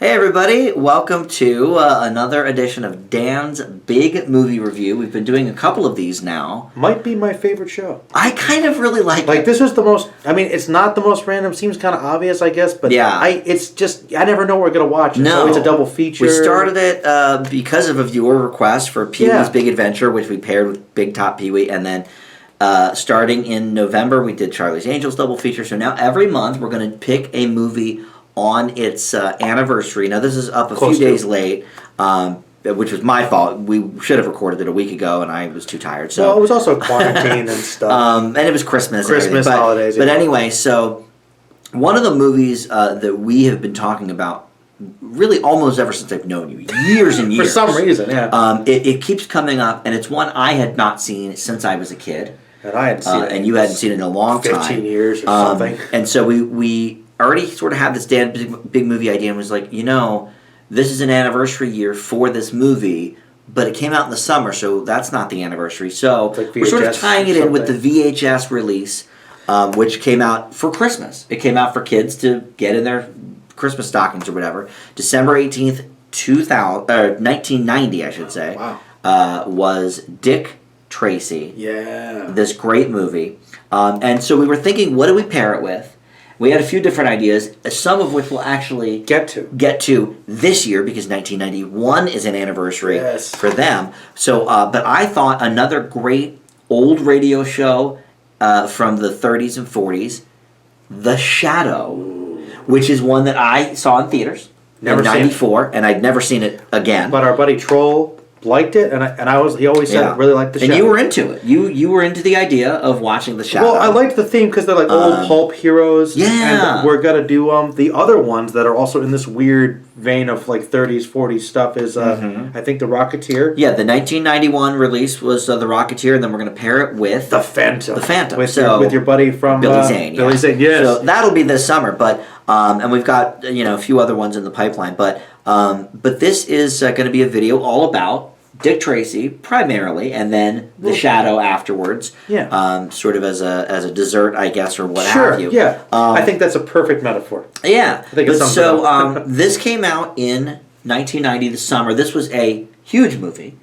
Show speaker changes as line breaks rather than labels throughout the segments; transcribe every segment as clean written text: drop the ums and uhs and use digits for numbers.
Hey everybody, welcome to another edition of Dan's Big Movie Review. We've been doing a couple of these now.
Might be my favorite show.
I kind of really like it.
Like, this was the most, I mean, it's not the most random, seems kind of obvious, I guess, but
yeah.
it's just, I never know we're going to watch it.
No.
So it's a double feature.
We started it because of a viewer request for Pee-wee's Big Adventure, which we paired with Big Top Pee-wee, and then starting in November, we did Charlie's Angels double feature. So now every month, we're going to pick a movie on its anniversary. Now this is up a few days late, which was my fault. We should have recorded it a week ago, and I was too tired. So
well, it was also quarantine and stuff.
And it was Christmas.
Holidays.
But anyway, so one of the movies that we have been talking about really almost ever since I've known you, years and years.
For some reason, yeah.
It keeps coming up, and it's one I had not seen since I was a kid.
And I hadn't seen it.
And you hadn't seen it in a long
15 years or something.
And so we already sort of had this big movie idea and was like, this is an anniversary year for this movie, but it came out in the summer, so that's not the anniversary. So
like
we're sort of tying it in with the VHS release, which came out for Christmas. It came out for kids to get in their Christmas stockings or whatever. December 18th, 1990, I should say, was Dick Tracy.
Yeah.
This great movie. And so we were thinking, what do we pair it with? We had a few different ideas, some of which we'll actually get to this year because 1991 is an anniversary for them. So, but I thought another great old radio show from the 30s and 40s, The Shadow, which is one that I saw in theaters in '94, and I'd never seen it again.
But our buddy Troll liked it, and he always said really liked The Shadow.
And you were into it. You were into the idea of watching The Shadow.
Well, I liked the theme because they're like old pulp heroes.
Yeah.
And we're going to do the other ones that are also in this weird vein of like 30s, 40s stuff is, I think, The Rocketeer.
Yeah, the 1991 release was The Rocketeer, and then we're going to pair it with
The Phantom.
The Phantom.
With your buddy from
Billy Zane.
Billy Zane, yes.
So that'll be this summer, but and we've got a few other ones in the pipeline, but this is going to be a video all about Dick Tracy primarily, and then The Shadow afterwards.
Yeah.
Sort of as a dessert, I guess, or what have you.
Yeah. I think that's a perfect metaphor.
Yeah.
I think it's
this came out in 1990, the summer. This was a huge movie,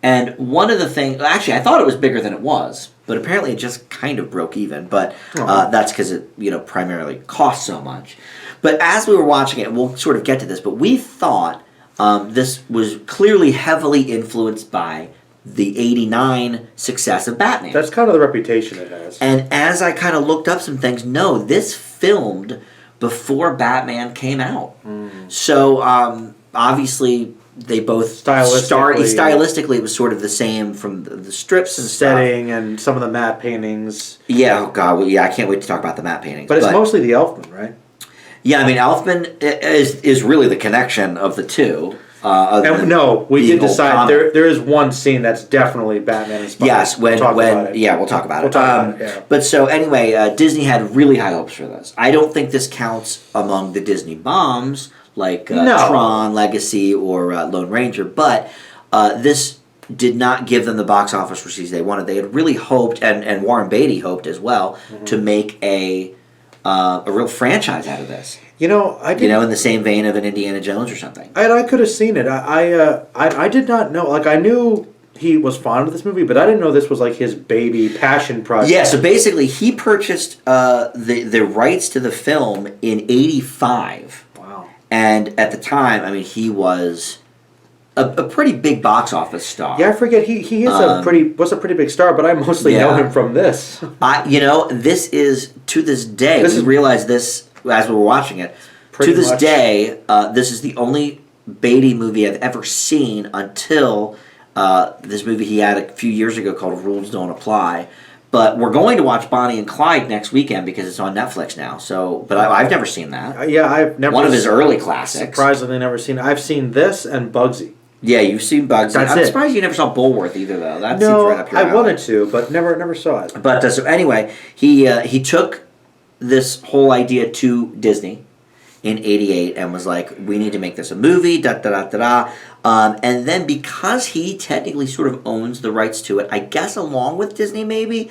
and one of the things, actually, I thought it was bigger than it was, but apparently it just kind of broke even. But that's because it primarily cost so much. But as we were watching it, we'll sort of get to this, but we thought. This was clearly heavily influenced by the '89 success of Batman.
That's kind of the reputation it has.
And as I kind of looked up some things, no, this filmed before Batman came out. So obviously they both stylistically it was sort of the same from the strips and
setting
stuff.
And some of the matte paintings.
Yeah, oh God, well, I can't wait to talk about the matte paintings.
But it's mostly the Elfman, right?
Yeah, I mean, Elfman is really the connection of the two.
We did decide there is one scene that's definitely Batman inspired.
Yes, we'll talk about it. But so anyway, Disney had really high hopes for this. I don't think this counts among the Disney bombs like Tron, Legacy, or Lone Ranger, but this did not give them the box office receipts they wanted. They had really hoped, and Warren Beatty hoped as well, to make a real franchise out of this. In the same vein of an Indiana Jones or something.
And I could have seen it. I did not know. Like, I knew he was fond of this movie, but I didn't know this was like his baby passion project.
Yeah, so basically he purchased the rights to the film in '85.
Wow.
And at the time, I mean, he was a pretty big box office star.
Yeah, I forget he is a pretty big star, but I mostly know him from this.
This is to this day. We realized this as we were watching it. To this day, this is the only Beatty movie I've ever seen until this movie he had a few years ago called Rules Don't Apply. But we're going to watch Bonnie and Clyde next weekend because it's on Netflix now. So, but I've never seen that.
I've never.
One of his early classics.
Surprisingly, never seen it. I've seen this and Bugsy.
Yeah, you've seen Bugsy. I'm surprised you never saw Bulworth either, though. That seems right up your alley.
I wanted to, but never saw it.
But so anyway, he took this whole idea to Disney in '88 and was like, we need to make this a movie, and then because he technically sort of owns the rights to it, I guess along with Disney maybe,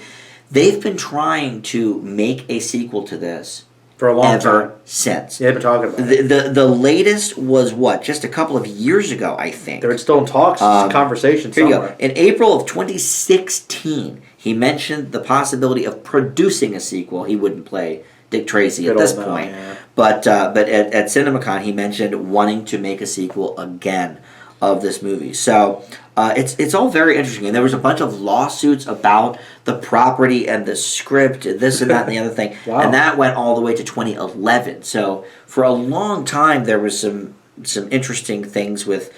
they've been trying to make a sequel to this
For a long
ever
time.
since.
Yeah, they've been talking about it.
The latest was what? Just a couple of years ago, I think.
They're still in talks. It's a conversation
Here
somewhere.
you go. In April of 2016, he mentioned the possibility of producing a sequel. He wouldn't play Dick Tracy at this point.
Yeah.
But at CinemaCon, he mentioned wanting to make a sequel again of this movie. So it's all very interesting. And there was a bunch of lawsuits about the property and the script, and this and that and the other thing.
Wow.
And that went all the way to 2011. So for a long time, there was some interesting things with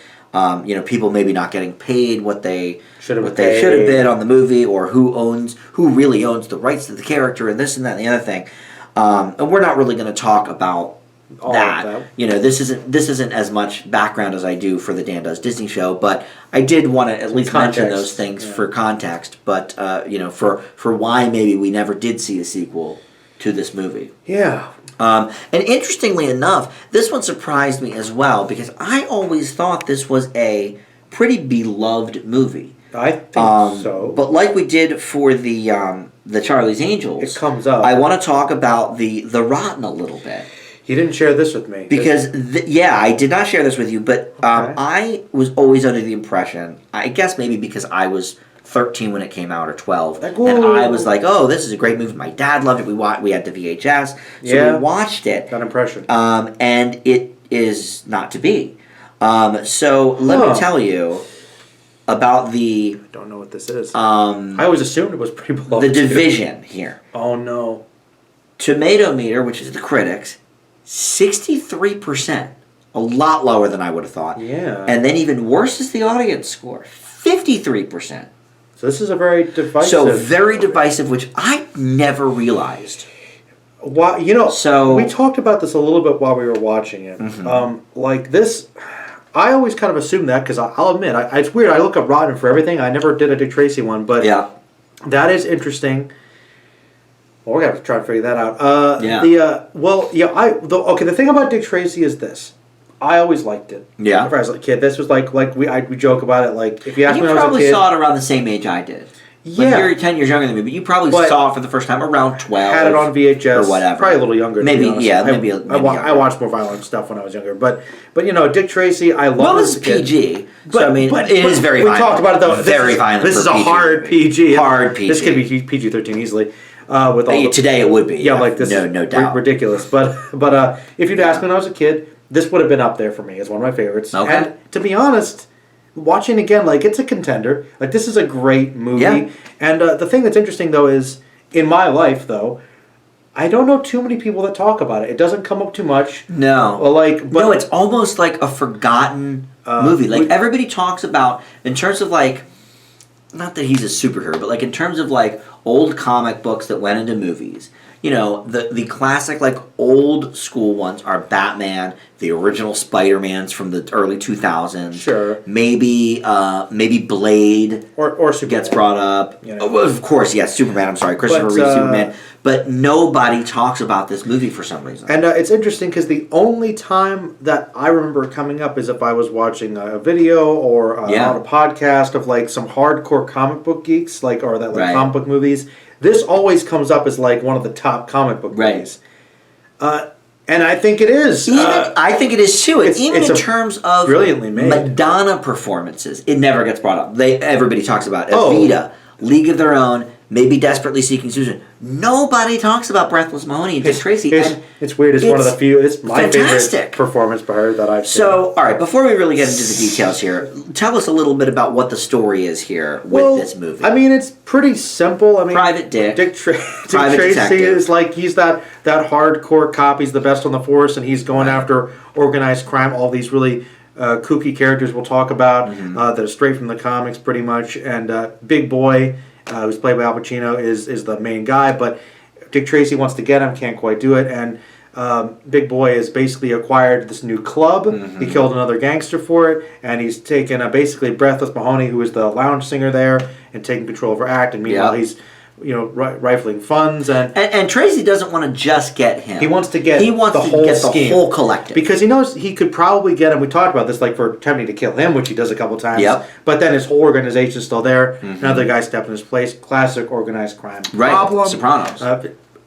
people maybe not getting paid what they should have been on the movie, or who really owns the rights to the character, and this and that and the other thing. And we're not really going to talk about that. This isn't as much background as I do for the Dan Does Disney show, but I did want to at least mention those things for context. But for why maybe we never did see a sequel to this movie.
Yeah.
And interestingly enough, this one surprised me as well, because I always thought this was a pretty beloved movie.
I think so.
But like we did for the Charlie's Angels,
it comes up.
I want to talk about the Rotten a little bit.
You didn't share this with me.
Because, I did not share this with you, but I was always under the impression, I guess maybe because I was 13 when it came out, or 12, and I was like, oh, this is a great movie. My dad loved it. We had the VHS, so we watched it.
That impression.
And it is not to be. So let me tell you about the...
I don't know what this is. I always assumed it was pretty beloved.
The division here.
Oh, no.
Tomato meter, which is the critics, 63%. A lot lower than I would have thought.
Yeah.
And then even worse is the audience score, 53%.
So this is a very divisive...
So very divisive, which I never realized.
Well, we talked about this a little bit while we were watching it. Mm-hmm. Like this... I always kind of assumed that, because I'll admit, it's weird. I look up Rotten for everything. I never did a Dick Tracy one, but that is interesting. Well, we're going to have to try and figure that out. The thing about Dick Tracy is this. I always liked it.
Yeah.
If I was a kid, this was we joke about it. Like, if you asked me when I was a kid...
You probably saw it around the same age I did.
Yeah.
Like, you're 10 years younger than me, but you probably saw it for the first time around 12.
Had it on VHS.
Or whatever.
Probably a little younger,
maybe,
to be honest.
Yeah, maybe
I watched more violent stuff when I was younger. But Dick Tracy, I love
Well, this is PG. But it is very violent.
We talked about it, though.
Very violent.
This is a hard PG.
Hard PG.
This could be PG-13 easily.
Today it would be.
Yeah, like this.
No doubt.
Ridiculous. But if you'd asked me when I was a kid, this would have been up there for me as one of my favorites.
Okay.
And to be honest... Watching again, it's a contender. This is a great movie.
Yeah.
And the thing that's interesting, though, is in my life, though, I don't know too many people that talk about it. It doesn't come up too much.
No.
No,
it's almost like a forgotten movie. Everybody talks about, in terms of, not that he's a superhero, but, in terms of, old comic books that went into movies. The classic, old school ones are Batman, the original Spider-Mans from the early 2000s.
Sure.
Maybe Blade
or Superman
gets brought up. Of course, yes, Superman, I'm sorry, Christopher Reeve Superman. But nobody talks about this movie for some reason.
And it's interesting because the only time that I remember it coming up is if I was watching a video or on a podcast of some hardcore comic book geeks, comic book movies. This always comes up as one of the top comic book movies. And I think it is.
I think it is too. Even in terms of
brilliantly made
Madonna performances, it never gets brought up. Everybody talks about Evita, League of Their Own, maybe Desperately Seeking Susan. Nobody talks about Breathless Mahoney and Dick Tracy.
It's weird. It's one of the few. It's my favorite performance by her that I've seen.
So, all right, before we really get into the details here, tell us a little bit about what the story is here with this movie.
I mean, it's pretty simple.
Private Dick.
Dick Tracy is he's that hardcore cop. He's the best on the force, and he's going after organized crime. All these really kooky characters we'll talk about that are straight from the comics, pretty much. And Big Boy, who's played by Al Pacino, is the main guy, but Dick Tracy wants to get him, can't quite do it, and Big Boy has basically acquired this new club. He killed another gangster for it, and he's taken basically Breathless Mahoney, who is the lounge singer there, and taking control of her act, and meanwhile he's rifling funds,
and Tracy doesn't want to just get him.
He wants to get the whole collective, because he knows he could probably get him. We talked about this, for attempting to kill him, which he does a couple times.
Yep.
But then his whole organization is still there. Another guy stepped in his place. Classic organized crime problem.
Sopranos.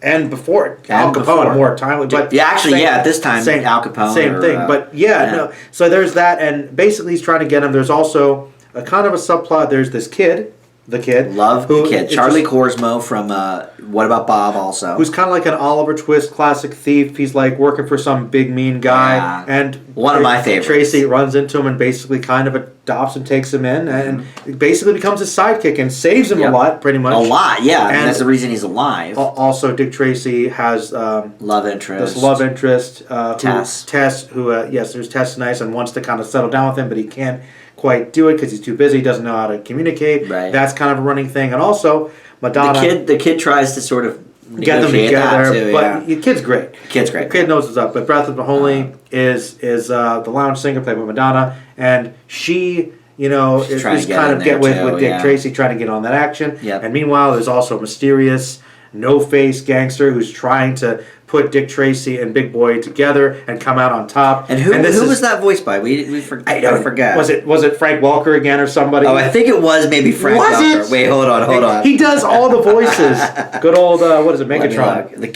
and before Al Capone more timely, but
at this time Al Capone
same thing. But no. So there's that, and basically he's trying to get him. There's also a kind of a subplot. There's this kid. The kid.
Love the kid. Charlie Korsmo from What About Bob also.
Who's kind of like an Oliver Twist classic thief. He's like working for some big mean guy. Yeah. And
one of my favorites.
Tracy runs into him and basically kind of adopts and takes him in and basically becomes his sidekick and saves him a lot, pretty much.
A lot, yeah. And that's the reason he's alive.
Also, Dick Tracy has...
love interest.
This love interest.
Tess.
There's Tess Nice and wants to kind of settle down with him, but he can't quite do it because he's too busy. He doesn't know how to communicate.
Right.
That's kind of a running thing. And also, Madonna...
The kid tries to sort of
get them together, but the kid's great. The kid knows what's up. But Breath of Mahoney is the lounge singer played by Madonna, and she... is kind of get with Dick Tracy, trying to get on that action.
Yep.
And meanwhile, there's also a mysterious, no-face gangster who's trying to put Dick Tracy and Big Boy together and come out on top.
And who was that voiced by? I forgot.
Was it Frank Welker again or somebody?
Oh, I think it was maybe Frank Welker. Wait, hold on.
He does all the voices. Good old what is it, Megatron?
The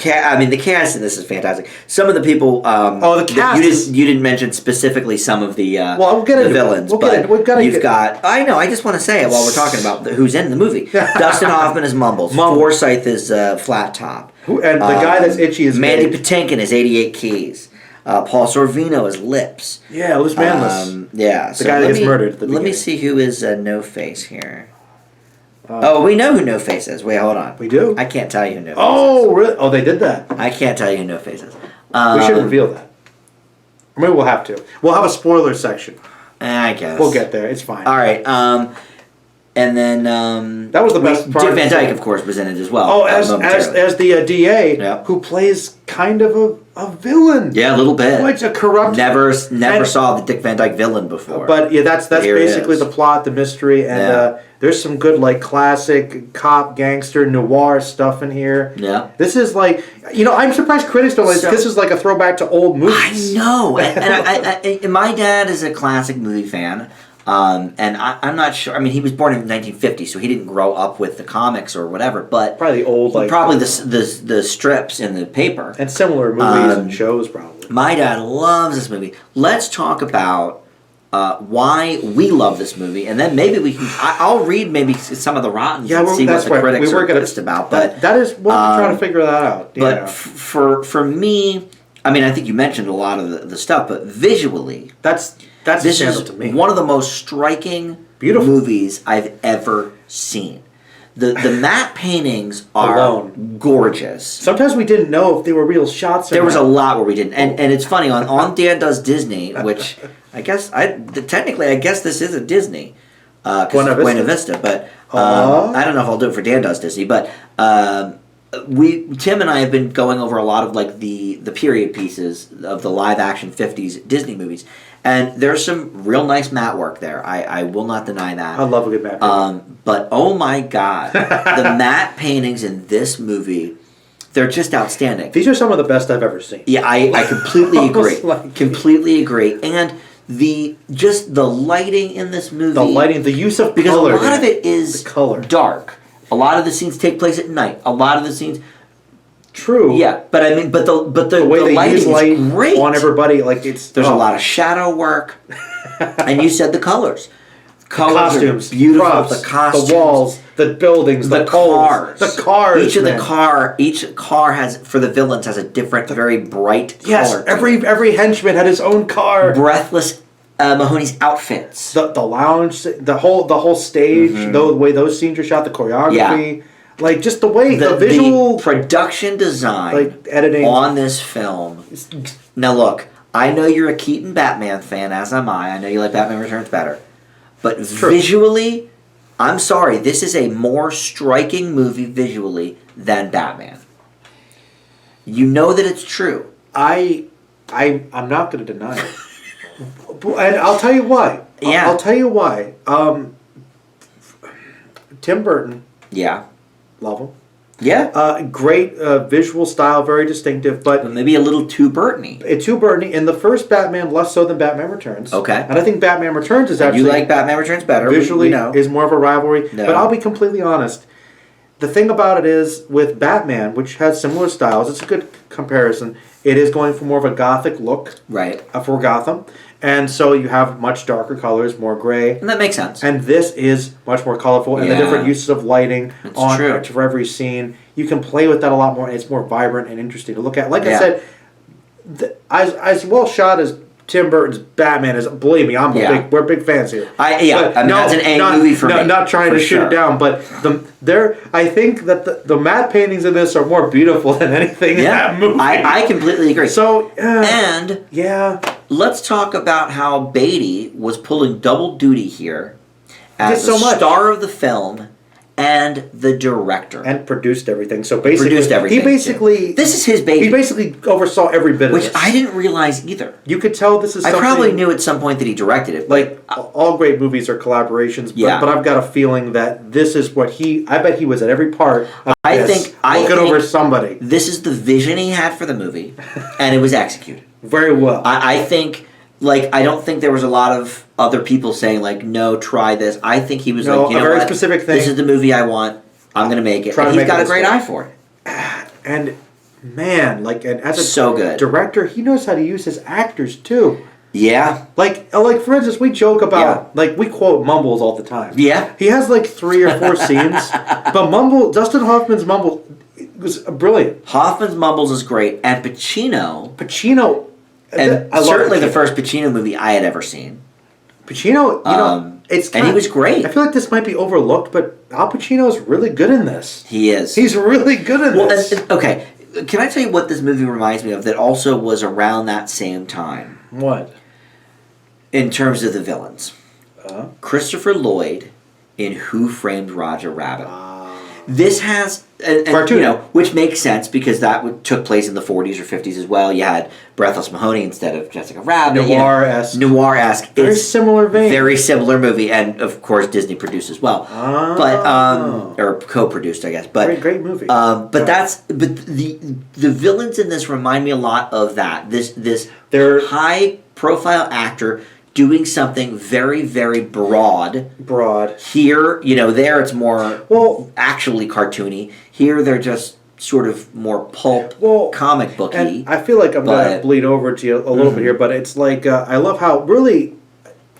cast in this is fantastic. Some of the people.
The cast.
You didn't mention specifically some of the
we'll get into
villains. You've got. I know. I just want to say it while we're talking about who's in the movie. Dustin Hoffman is Mumbles. Forsythe is Flat Top.
And the guy that's itchy is
Mandy Patinkin is 88 Keys. Paul Sorvino is Lips.
Yeah, Lips Manless.
The
guy that gets murdered.
Let me see who is No Face here. We know who No Face is. Wait, hold on.
We do?
I can't tell you who No Face is.
Oh, really? Oh, they did that?
I can't tell you who No Face is.
We should reveal that. Or maybe we'll have to. We'll have a spoiler section.
I guess.
We'll get there. It's fine.
All right. And then
that was the best part.
Dick Van Dyke, of course, was in it as well.
Oh, as the DA, who plays kind of a villain.
Yeah, a little bit.
Quite a corrupt.
Never saw the Dick Van Dyke villain before.
But yeah, that's basically the plot, the mystery, and there's some good classic cop gangster noir stuff in here.
Yeah,
this is I'm surprised critics don't like. This is like a throwback to old movies.
I know, and my dad is a classic movie fan. And I'm not sure. I mean, he was born in 1950, so he didn't grow up with the comics or whatever. But
probably old,
the strips in the paper
and similar movies and shows. Probably.
My dad loves this movie. Let's talk about why we love this movie, and then maybe we can. I'll read maybe some of the rottens and see what the critics are pissed about. But
that is what we're trying to figure that out.
But for me, I mean, I think you mentioned a lot of the stuff, but visually, this is to me. One of the most striking movies I've ever seen. The matte paintings are gorgeous.
Sometimes we didn't know if they were real shots.
There was a lot where we didn't, and it's funny on Dan Does Disney, which I guess technically this is a Disney, Buena Vista, but I don't know if I'll do it for Dan Does Disney, but Tim and I have been going over a lot of the period pieces of the live action 50s Disney movies. And there's some real nice matte work there. I will not deny that.
I love a good matte painting.
But oh my God, the matte paintings in this movie, they're just outstanding.
These are some of the best I've ever seen.
Yeah, I completely agree. Completely agree. And the lighting in this movie.
The lighting, the use of
because
color.
Because a lot of it is dark. A lot of the scenes take place at night. A lot of the scenes...
True.
Yeah, but I mean, the
way they
lighting
use light
is great
on everybody. There's
a lot of shadow work, and you said the colors.
The costumes,
beautiful.
Props,
the costumes,
the walls, the buildings, the
cars,
the cars.
Each car has for the villains has a different, very bright color.
Yes, every henchman had his own car.
Breathless. Mahoney's outfits,
the lounge, the whole stage, the way those scenes are shot, the choreography. Yeah. Just the way the visual
production design,
editing
on this film. Now look, I know you're a Keaton Batman fan, as am I. I know you like Batman Returns better, but visually, I'm sorry, this is a more striking movie visually than Batman. You know that it's true.
I'm not going to deny it, and I'll tell you why.
Yeah,
I'll tell you why. Tim Burton.
Yeah.
Love him.
Yeah.
Great visual style, very distinctive, but
maybe a little too Burton-y.
Too Burton-y. In the first Batman, less so than Batman Returns.
Okay.
And I think Batman Returns is actually...
You like Batman Returns better.
Visually, is more of a rivalry. No. But I'll be completely honest. the thing about it is, with Batman, which has similar styles, it's a good comparison. It is going for more of a gothic look,
right,
for Gotham, and so you have much darker colors, more gray,
and that makes sense.
And this is much more colorful, and the different uses of lighting for every scene, you can play with that a lot more. And it's more vibrant and interesting to look at. Like I said, as well shot as Tim Burton's Batman is, believe me, we're big fans here.
That's an A movie for me.
Not trying to shoot it down, but I think that the matte paintings in this are more beautiful than anything in that movie.
I completely agree.
So,
let's talk about how Beatty was pulling double duty here as the star of the film and the director.
And produced everything. So basically,
this is his baby.
He basically oversaw every bit of it.
Which I didn't realize either.
You could tell this is something...
I probably knew at some point that he directed it.
Like, all great movies are collaborations, but I've got a feeling that this is what I bet he was at every part of looking over somebody.
This is the vision he had for the movie, and it was executed.
Very well.
I think... I don't think there was a lot of other people saying, no, try this. I think he was you know
a very specific thing.
This is the movie I want. I'm going to make it. And he's got a great eye for it.
And, man, and as a
so good.
director, he knows how to use his actors, too.
Yeah.
Like for instance, we joke about, we quote Mumbles all the time.
Yeah.
He has, 3 or 4 scenes. But Dustin Hoffman's Mumble was brilliant.
Hoffman's Mumbles is great. And Pacino... And certainly the first Pacino movie I had ever seen.
Pacino,
and he was great.
I feel like this might be overlooked, but Al Pacino is really good in this.
He is.
He's really good in this.
Okay, can I tell you what this movie reminds me of that also was around that same time?
What?
In terms of the villains. Christopher Lloyd in Who Framed Roger Rabbit. This has...
cartoon.
Which makes sense because that took place in the 40s or 50s as well. You had Breathless Mahoney instead of Jessica Rabbit.
Noir-esque.
Noir-esque.
Very similar vein.
Very similar movie, and of course Disney produced as well. Or co-produced, I guess. But
great movie.
But the villains in this remind me a lot of that. This high-profile actor doing something very, very broad. Here, there it's more actually cartoony. Here they're just sort of more pulp, comic booky.
And I feel like I'm going to bleed over to you a little bit here, but it's I love how really,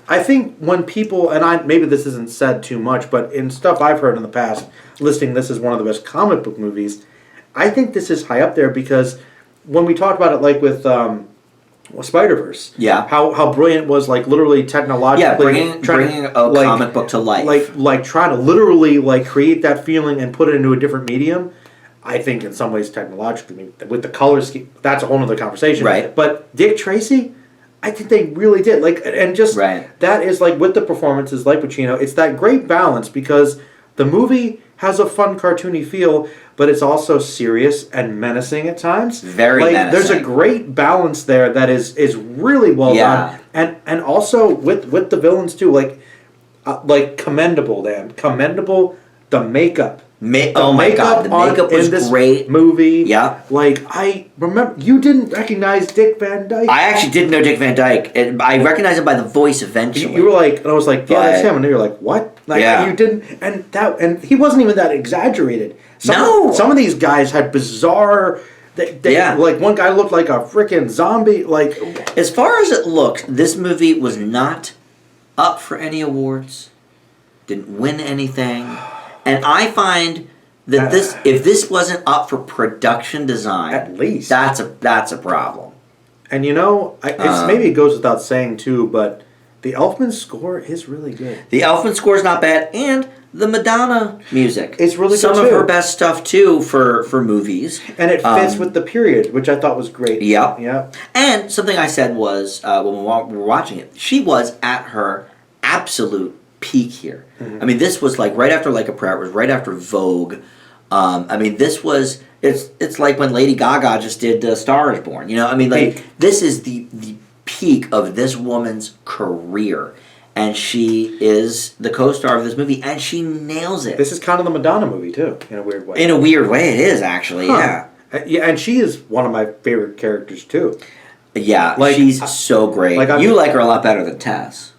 I think when people, and maybe this isn't said too much, but in stuff I've heard in the past, listing this as one of the best comic book movies, I think this is high up there because when we talked about it with... Spider-Verse.
Yeah.
How brilliant was literally technologically
bringing a comic book to life.
Like trying to literally create that feeling and put it into a different medium. I think in some ways technologically with the color scheme, that's a whole other conversation.
Right.
But Dick Tracy, I think they really did. That is with the performances like Pacino, it's that great balance because the movie has a fun cartoony feel, but it's also serious and menacing at times.
Very menacing.
There's a great balance there that is really well done, and also with the villains too, commendable. The makeup.
Oh my god, the makeup was great.
Movie.
Yeah.
I remember you didn't recognize Dick Van Dyke.
I actually didn't know Dick Van Dyke. I recognized him by the voice eventually.
You were and I was like, yeah, that's him, and you're like, what? You didn't, and he wasn't even that exaggerated. Some of these guys had bizarre. One guy looked like a freaking zombie.
As far as it looked, this movie was not up for any awards. Didn't win anything. And I find that if this wasn't up for production design,
at least
that's a problem.
And maybe it goes without saying too, but the Elfman score is really good.
The Elfman score is not bad, and the Madonna music.
It's really good
some of her best stuff too for movies,
and it fits with the period, which I thought was great.
Yeah. And something I said was when we were watching it, she was at her absolute peak here. Mm-hmm. I mean, this was right after Like a Prayer. It was right after Vogue. This was it's like when Lady Gaga just did Star Is Born. This is the peak of this woman's career, and she is the co-star of this movie, and she nails it.
This is kind of the Madonna movie too, in a weird way.
In a weird way, it is actually. Yeah.
Yeah, and she is one of my favorite characters too.
Yeah, she's so great. You like her a lot better than Tess.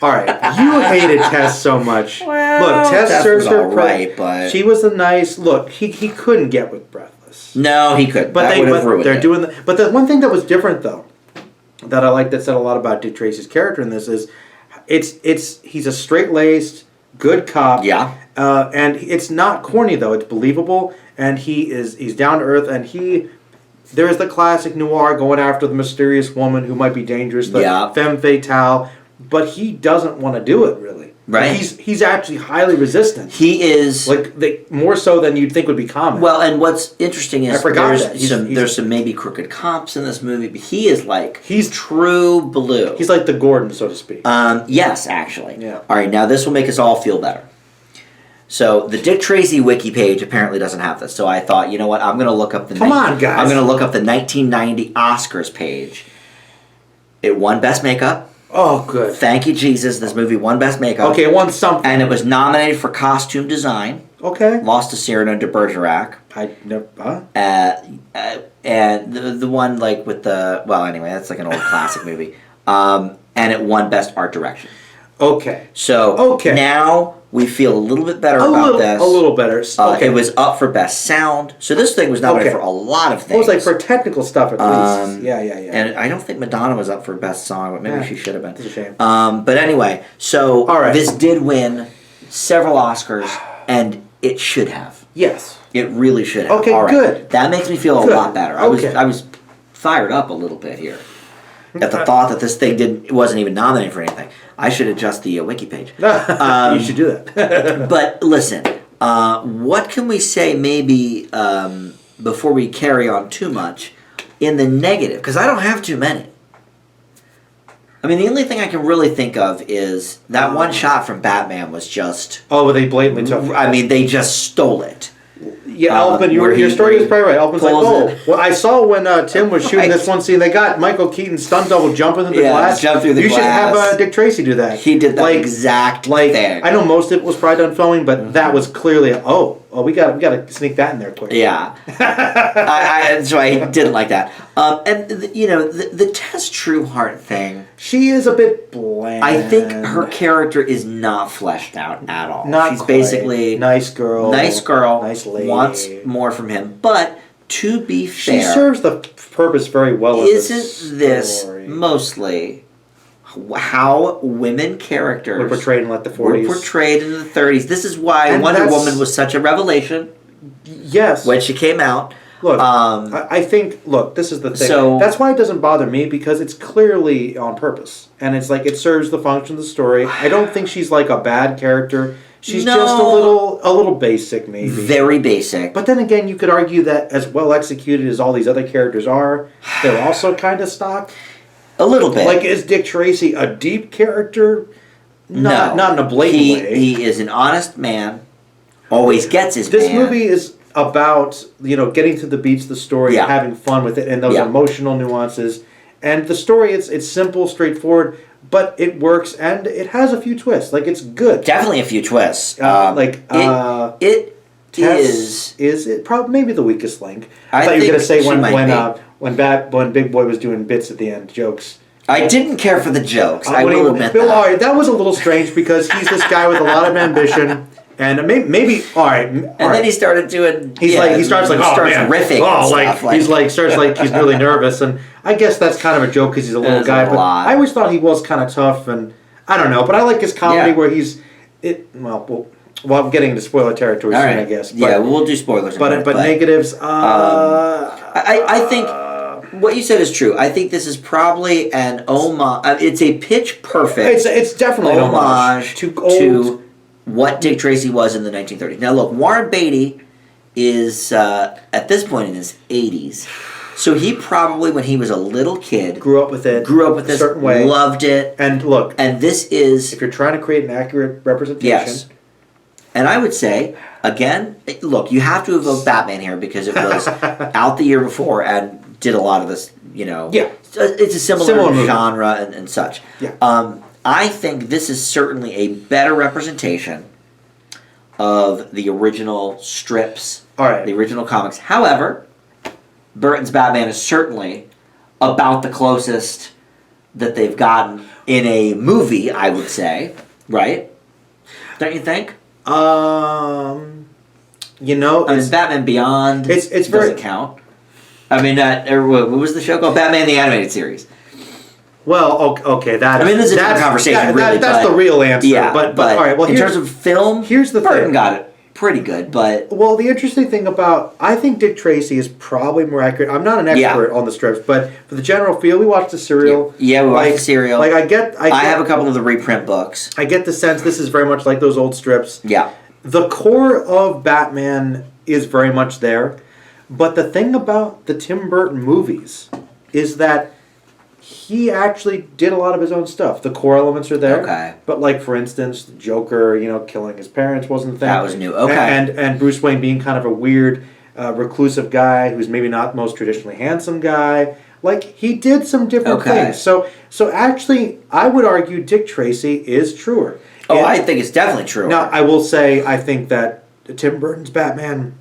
All right, you hated Tess so much.
Well,
look, Tess serves her
right, but
she was a nice look. He couldn't get with Breathless.
No, he couldn't.
But
that would have ruined
they're
it.
doing. But the one thing that was different though, that I like that said a lot about Dick Tracy's character in this is, he's a straight laced good cop.
Yeah.
And it's not corny though; it's believable, and he's down to earth, and there is the classic noir going after the mysterious woman who might be dangerous, the femme fatale. But he doesn't want to do it, really.
Right.
He's actually highly resistant.
He is
more so than you'd think would be common.
Well, and what's interesting is
there's
some maybe crooked cops in this movie, but he's true blue.
He's like the Gordon, so to speak.
Yes, actually.
Yeah.
All right, now this will make us all feel better. So the Dick Tracy wiki page apparently doesn't have this. So I thought, you know what? I'm going to look up the.
Come on, guys!
I'm going to look up the 1990 Oscars page. It won Best Makeup.
Oh, good.
Thank you, Jesus. This movie won Best Makeup.
Okay, it won something.
And it was nominated for Costume Design.
Okay.
Lost to Cyrano de Bergerac. And the one with the... Well, anyway, that's like an old classic movie. And it won Best Art Direction.
Okay.
So now we feel a little bit better about this.
A little better.
It was up for Best Sound. So this thing was nominated for a lot of things.
It was like for technical stuff at least. Yeah.
And I don't think Madonna was up for Best Song, but maybe she should have been.
It's a shame.
But anyway, so this did win several Oscars, and it should have.
Yes.
It really should have.
Okay, good.
That makes me feel a lot better. I was fired up a little bit here at the thought that this thing wasn't even nominated for anything. I should adjust the wiki page.
You should do that.
But listen, what can we say maybe before we carry on too much in the negative? Because I don't have too many. I mean, the only thing I can really think of is that one shot from Batman was just...
Oh, well, they blatantly took it.
I mean, they just stole it.
Yeah, Elfman, your story is probably right. Elfman's like, well, I saw when Tim was shooting this one scene, they got Michael Keaton's stunt double jumping through the glass.
Jump through the glass.
You should have Dick Tracy do that.
He did that exact thing.
I know most of it was probably done filming, but that was clearly, we got to sneak that in there quick.
Yeah. So I didn't like that. And, the Tess Trueheart thing.
She is a bit bland.
I think her character is not fleshed out at all. She's
quite.
Basically...
Nice girl.
Nice lady. Wants more from him. But, to be fair...
She serves the purpose very well.
Isn't this mostly how women characters...
were portrayed in the 40s.
Were portrayed in the 30s. This is why Wonder Woman was such a revelation.
Yes.
When she came out.
Look, I think, this is the thing.
So,
that's why it doesn't bother me, because it's clearly on purpose. And it's it serves the function of the story. I don't think she's a bad character. She's just a little basic, maybe.
Very basic.
But then again, you could argue that as well executed as all these other characters are, they're also kind of stock.
A little bit.
Is Dick Tracy a deep character?
No.
Not in a blatant way.
He is an honest man. Always gets his
This movie is about getting to the beats of the story and having fun with it and those emotional nuances. And the story, it's simple, straightforward, but it works and it has a few twists. It's good.
Definitely a few twists.
Is it probably maybe the weakest link? I thought you were going to say when Big Boy was doing bits at the end, jokes.
I didn't care for the jokes. I will admit that.
All right, that was a little strange because he's this guy with a lot of ambition. And maybe all right.
Then he started doing.
He starts
riffing.
Starts he's really nervous, and I guess that's kind of a joke because he's a little guy. But I always thought he was kind of tough, and I don't know. But I like his comedy where he's Well, I'm getting into spoiler territory soon, I guess. But,
we'll do spoilers.
But negatives.
I think. What you said is true. I think this is probably an homage. It's a pitch perfect.
It's definitely an homage
to what Dick Tracy was in the 1930s. Now, look, Warren Beatty is at this point in his 80s, so he probably, when he was a little kid,
grew up with this
a certain way, loved it,
and look,
and this is
if you're trying to create an accurate representation.
Yes, and I would say again, look, you have to evoke Batman here because it was out the year before and did a lot of this. It's a similar genre and such.
Yeah.
I think this is certainly a better representation of the original strips, the original comics. However, Burton's Batman is certainly about the closest that they've gotten in a movie, I would say, right? Don't you think?
You know,
I mean, Batman Beyond
it's
doesn't
very
count. I mean, what was the show called? Batman the Animated Series.
Well, okay, that.
I mean, this is a different conversation, really.
That's the real answer.
Yeah,
but all right. Well,
in terms of film,
here's the
Burton
thing.
got it pretty good, but
well, the interesting thing about I think Dick Tracy is probably more accurate. I'm not an expert on the strips, but for the general feel, we watched the serial.
Yeah, we watched the serial.
Like I
have a couple of the reprint books.
I get the sense this is very much like those old strips.
Yeah.
The core of Batman is very much there, but the thing about the Tim Burton movies is that he actually did a lot of his own stuff. The core elements are there.
Okay.
But like, for instance, the Joker, killing his parents wasn't the thing.
That was new. Okay.
And Bruce Wayne being kind of a weird, reclusive guy who's maybe not the most traditionally handsome guy. Like, he did some different things. So actually, I would argue Dick Tracy is truer.
Oh, I think it's definitely true.
Now, I will say, I think that Tim Burton's Batman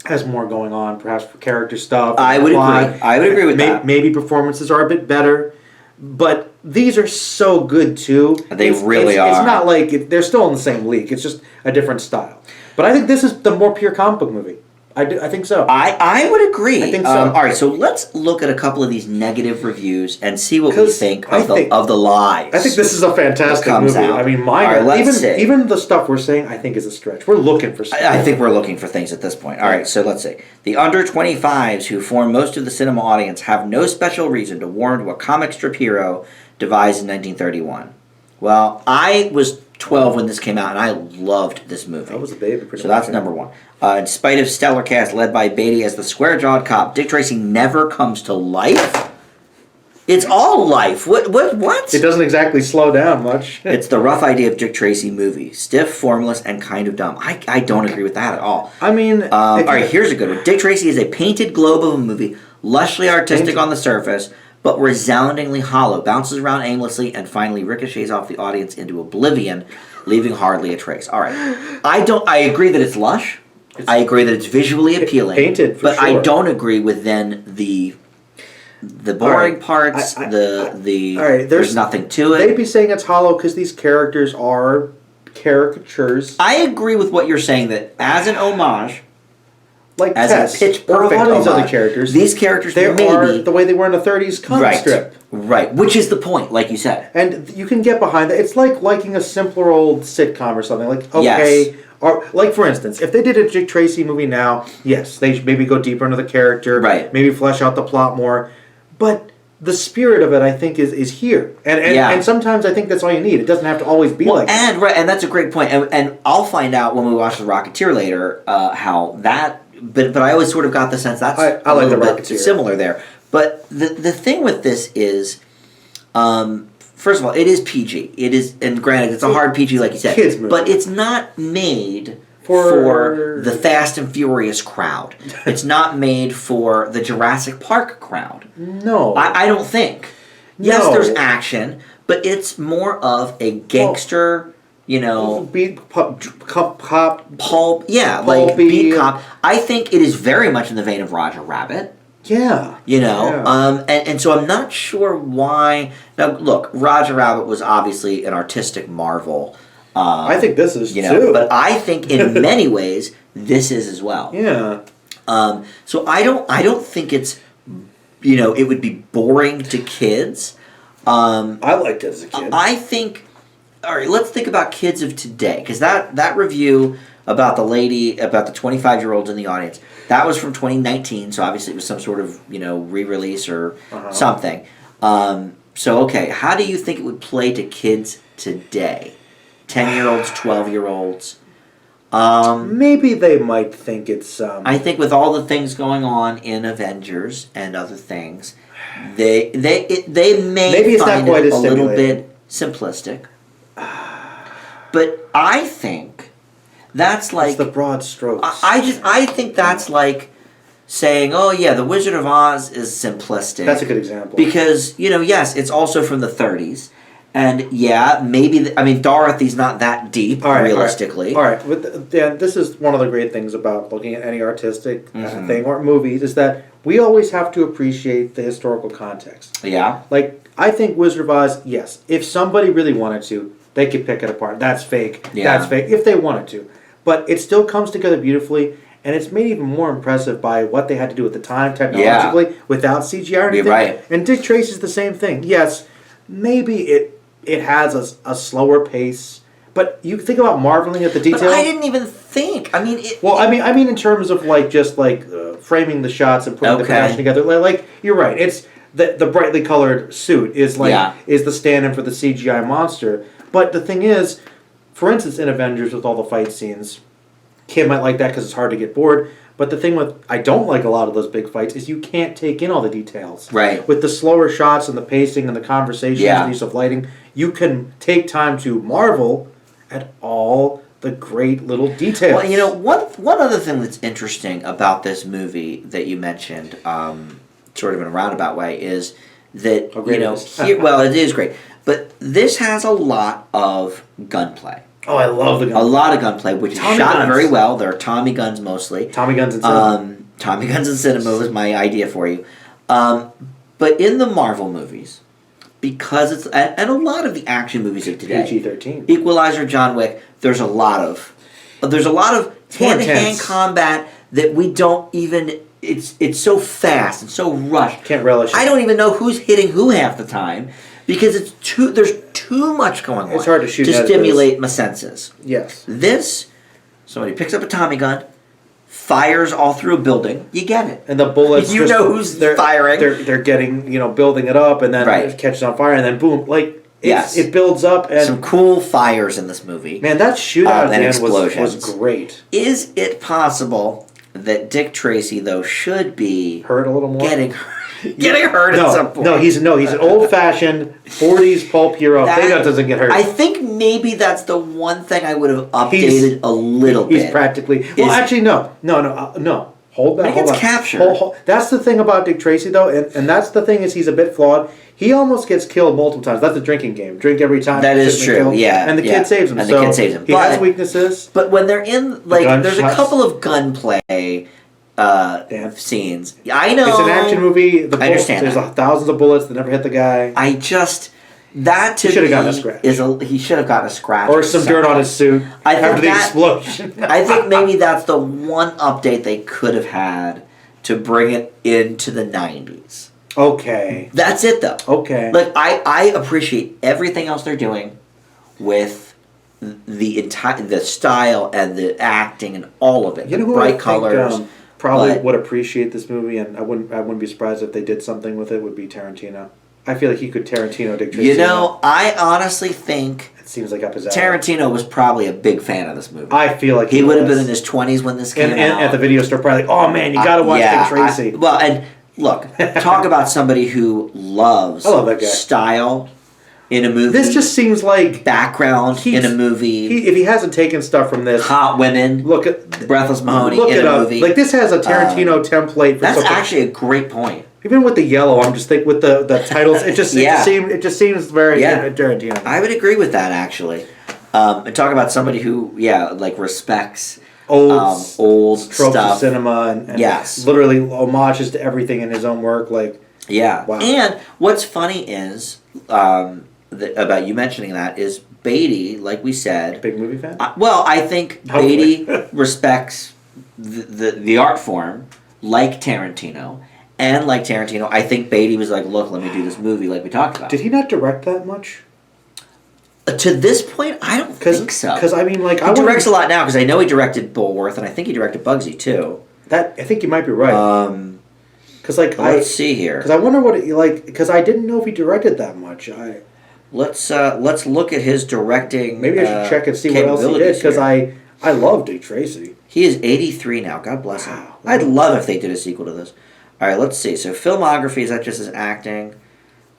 has more going on, perhaps for character stuff.
I would agree with that.
Maybe performances are a bit better, but these are so good too.
They really are.
It's not like they're still in the same league. It's just a different style. But I think this is the more pure comic book movie. I think so.
I would agree.
I think so.
All right, so let's look at a couple of these negative reviews and see what we think of the lies.
I think this is a fantastic movie. Out. I mean, even the stuff we're saying, I think is a stretch. We're looking for stuff.
I think we're looking for things at this point. All right, so let's see. The under 25s who form most of the cinema audience have no special reason to warn to a comic strip hero devised in 1931. Well, I was 12 when this came out, and I loved this movie.
I was a baby.
So that's number one. In spite of stellar cast led by Beatty as the square-jawed cop, Dick Tracy never comes to life. It's all life. What?
It doesn't exactly slow down much.
It's the rough idea of Dick Tracy movie. Stiff, formless, and kind of dumb. I don't agree with that at all.
I mean...
all right, here's a good one. Dick Tracy is a painted globe of a movie, lushly artistic on the surface, but resoundingly hollow, bounces around aimlessly, and finally ricochets off the audience into oblivion, leaving hardly a trace. All right. I agree that it's lush. I agree that it's visually appealing.
Painted,
but sure. I don't agree with then the boring parts. All right, there's nothing to it.
They'd be saying it's hollow because these characters are caricatures.
I agree with what you're saying, that as an homage,
like
as
Tess,
a pitch perfect
or a lot of these
homage,
other characters,
these characters
they are the way they were in the 30s comic strip.
Right, which is the point, like you said.
And you can get behind that. It's like liking a simpler old sitcom or something. Like, okay... Yes. Or, like, for instance, if they did a Dick Tracy movie now, yes, they should maybe go deeper into the character,
right?
Maybe flesh out the plot more. But the spirit of it, I think, is here. And sometimes I think that's all you need. It doesn't have to always be like that.
And that's a great point. And I'll find out when we watch The Rocketeer later how that... But I always sort of got the sense that's
I like
a little
bit
similar there. But the thing with this is... first of all, it is PG. It is, and granted, it's a hard PG, like you said.
Kids movie.
But it's not made for the Fast and Furious crowd. It's not made for the Jurassic Park crowd.
No.
I don't think. Yes, there's action, but it's more of a gangster,
beat cop.
Pulp. Yeah, like beat cop. I think it is very much in the vein of Roger Rabbit.
Yeah.
And so I'm not sure why. Now, look, Roger Rabbit was obviously an artistic marvel.
I think this is too.
But I think in many ways this is as well.
Yeah.
So I don't think it's, it would be boring to kids.
I liked it as a kid.
I think. All right, let's think about kids of today, because that review about the 25-year-olds in the audience, that was from 2019, so obviously it was some sort of, re-release or something. So, okay, how do you think it would play to kids today? 10-year-olds, 12-year-olds?
Maybe they might think it's...
I think with all the things going on in Avengers and other things, they may find it a little bit simplistic. But I think that's like...
It's the broad strokes.
I think that's like saying, oh yeah, The Wizard of Oz is simplistic.
That's a good example.
Because, yes, it's also from the 30s. And yeah, maybe... Dorothy's not that deep, realistically.
All right. Dan, this is one of the great things about looking at any artistic thing or movies, is that we always have to appreciate the historical context.
Yeah.
Like, I think Wizard of Oz, yes, if somebody really wanted to, they could pick it apart. That's fake.
Yeah.
That's fake, if they wanted to. But it still comes together beautifully, and it's made even more impressive by what they had to do at the time, technologically, without CGI or anything.
You're right.
And Dick Tracy's the same thing. Yes, maybe it has a slower pace, but you think about marveling at the detail.
But I didn't even think. I mean,
I mean, in terms of framing the shots and putting the production together. Like you're right. It's the brightly colored suit is the stand-in for the CGI monster. But the thing is, for instance, in Avengers with all the fight scenes, Kim might like that because it's hard to get bored. But the thing I don't like a lot of those big fights is you can't take in all the details.
Right.
With the slower shots and the pacing and the conversations and the use of lighting, you can take time to marvel at all the great little details.
Well, one other thing that's interesting about this movie that you mentioned, sort of in a roundabout way, is that it is great, but this has a lot of gunplay.
Oh, I love the gunplay.
A lot of gunplay, which is shot very well. They're Tommy guns mostly.
Tommy guns in cinema.
Tommy guns in cinema was my idea for you. But in the Marvel movies, because it's and a lot of the action movies of today,
PG-13,
Equalizer, John Wick, there's a lot of hand-to-hand combat that we don't even. It's so fast and so rushed.
Can't relish it.
I don't even know who's hitting who half the time because there's too much going on.
It's hard to shoot
to stimulate my senses.
Yes.
Somebody picks up a Tommy gun, fires all through a building. You get it.
And the bullets.
You know who's firing.
They're getting building it up, and then it catches on fire, and then boom, it builds up. And
some cool fires in this movie.
Man, that shootout at the end was great.
Is it possible that Dick Tracy though should be
hurt a little more?
Getting hurt at some point.
No, he's an old-fashioned 40s pulp hero. That doesn't get hurt.
I think maybe that's the one thing I would have updated a little bit.
He's practically... Well, actually, no. Hold that.
He gets captured.
That's the thing about Dick Tracy, though, and that's the thing is he's a bit flawed. He almost gets killed multiple times. That's a drinking game. Drink every time.
That is true. Yeah.
And the kid saves him. He has weaknesses.
But when they're in, there's a couple of gunplay scenes. I know.
It's an action movie.
I understand.
There's thousands of bullets that never hit the guy.
He should have gotten a scratch. He should have gotten a scratch.
Or some dirt on his suit after the explosion.
I think maybe that's the one update they could have had to bring it into the 90s.
Okay.
That's it, though.
Okay.
I appreciate everything else they're doing with the style and the acting and all of it.
You know who
bright
I
colors.
Think, probably would appreciate this movie, and I wouldn't be surprised if they did something with it. Would be Tarantino. I feel like he could Tarantino Dick Tracy.
I honestly think
it seems like up his alley.
Tarantino was probably a big fan of this movie.
I feel like
he would have been in his 20s when this came out.
And at the video store, probably like, oh man, you got to watch Dick Tracy.
And look, talk about somebody who loves
I love that guy.
Style in a movie.
This just seems like
background in a movie.
If he hasn't taken stuff from this,
Hot Women.
Look at
Breathless Mahoney
in
a movie.
Like this has a Tarantino template. For
that's actually a great point.
Even with the yellow, I'm just thinking with the titles, it just seems very Tarantino.
I would agree with that actually. And talk about somebody who respects old
tropes
stuff,
of cinema, and
yes,
literally homages to everything in his own work.
Wow. And what's funny is about you mentioning that is Beatty, like we said,
big movie fan.
I think Beatty respects the art form like Tarantino. And like Tarantino, I think Beatty was like, look, let me do this movie like we talked about.
Did he not direct that much?
To this point, I don't think so.
Because, I mean,
he directs a lot now, because I know he directed Bulworth, and I think he directed Bugsy, too.
I think you might be right. Because,
let's see here.
Because I wonder what, because I didn't know if he directed that much.
Let's look at his directing.
Maybe I should check and see what else he did, because I love Dick Tracy.
He is 83 now. God bless him. I'd love if they did a sequel to this. All right, let's see. So filmography, is that just his acting?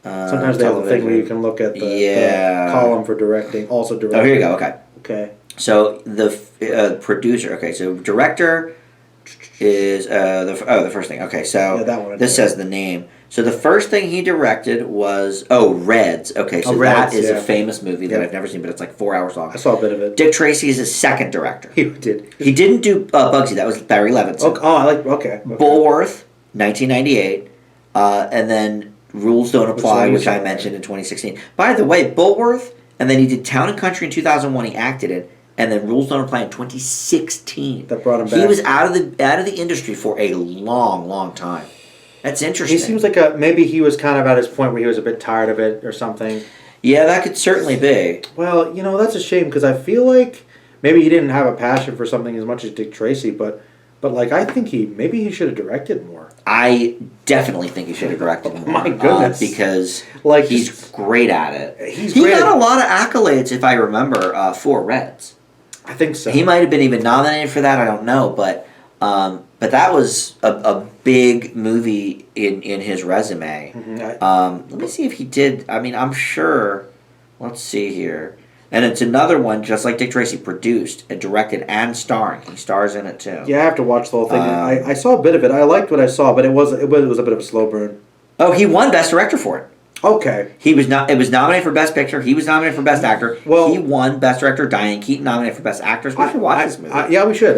Sometimes they have a thing where you can look at the column for directing. Also directing.
Oh, here you go. Okay.
Okay.
So the producer. Okay, so director is the first thing. Okay, so
that one
this says the name. So the first thing he directed was Reds. Okay, so
Reds,
that is a famous movie that I've never seen, but it's like 4 hours long.
I saw a bit of it.
Dick Tracy is his second director.
He did.
He didn't do Bugsy. That was Barry Levinson.
Okay.
Bulworth 1998, and then Rules Don't Apply, which I mentioned in 2016. By the way, Bulworth, and then he did Town and Country in 2001. He acted it, and then Rules Don't Apply in 2016.
That brought him back.
He was out of the industry for a long, long time. That's interesting.
He seems like maybe he was kind of at his point where he was a bit tired of it or something.
Yeah, that could certainly be.
Well, that's a shame because I feel like maybe he didn't have a passion for something as much as Dick Tracy, but like I think maybe he should have directed more.
I definitely think he should have directed more.
My goodness,
because
like
he's great at it.
He
got a lot of accolades, if I remember, for Reds.
I think so.
He might have been even nominated for that. I don't know, but that was a big movie in his resume.
Mm-hmm.
Let me see if he did. I mean, I'm sure. Let's see here. And it's another one, just like Dick Tracy, produced, and directed, and starring. He stars in it too.
Yeah, I have to watch the whole thing. I saw a bit of it. I liked what I saw, but it was a bit of a slow burn.
Oh, he won Best Director for it.
Okay.
He was not. It was nominated for Best Picture. He was nominated for Best Actor.
Well,
he won Best Director. Diane Keaton nominated for Best Actress. We should watch this movie.
Yeah, we should.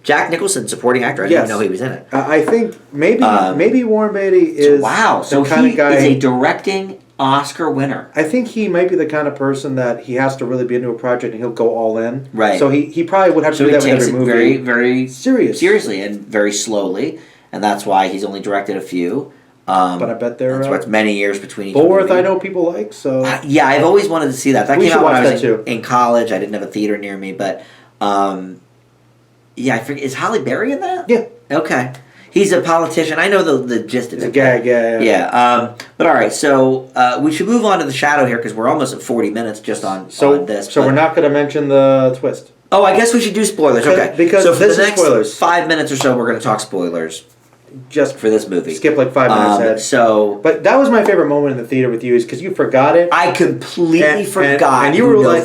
Jack Nicholson, supporting actor. I didn't even know he was in it.
I think maybe Warren Beatty is
so
the kind of guy.
Is a directing Oscar winner.
I think he might be the kind of person that he has to really be into a project and he'll go all in.
Right.
So he probably would have to do that with every movie.
Very, very
seriously
and very slowly, and that's why he's only directed a few.
But I bet
that's what's many years between each
Bulworth,
movie.
I know people like, so...
yeah, I've always wanted to see that. That
we
came out when I was
too.
in college. I didn't have a theater near me, but... yeah, I forget. Is Halle Berry in that?
Yeah.
Okay. He's a politician. I know the gist of it.
It's a gag, yeah.
Yeah. But all right, so we should move on to The Shadow here, because we're almost at 40 minutes just on this.
So we're not going to mention the twist.
Oh, I guess we should do spoilers. Okay.
Because
so for
this
the
is
next
spoilers.
5 minutes or so, we're going to talk spoilers.
Just
for this movie.
Skip like 5 minutes ahead. But that was my favorite moment in the theater with you, is because you forgot it.
I completely forgot.
And you were like,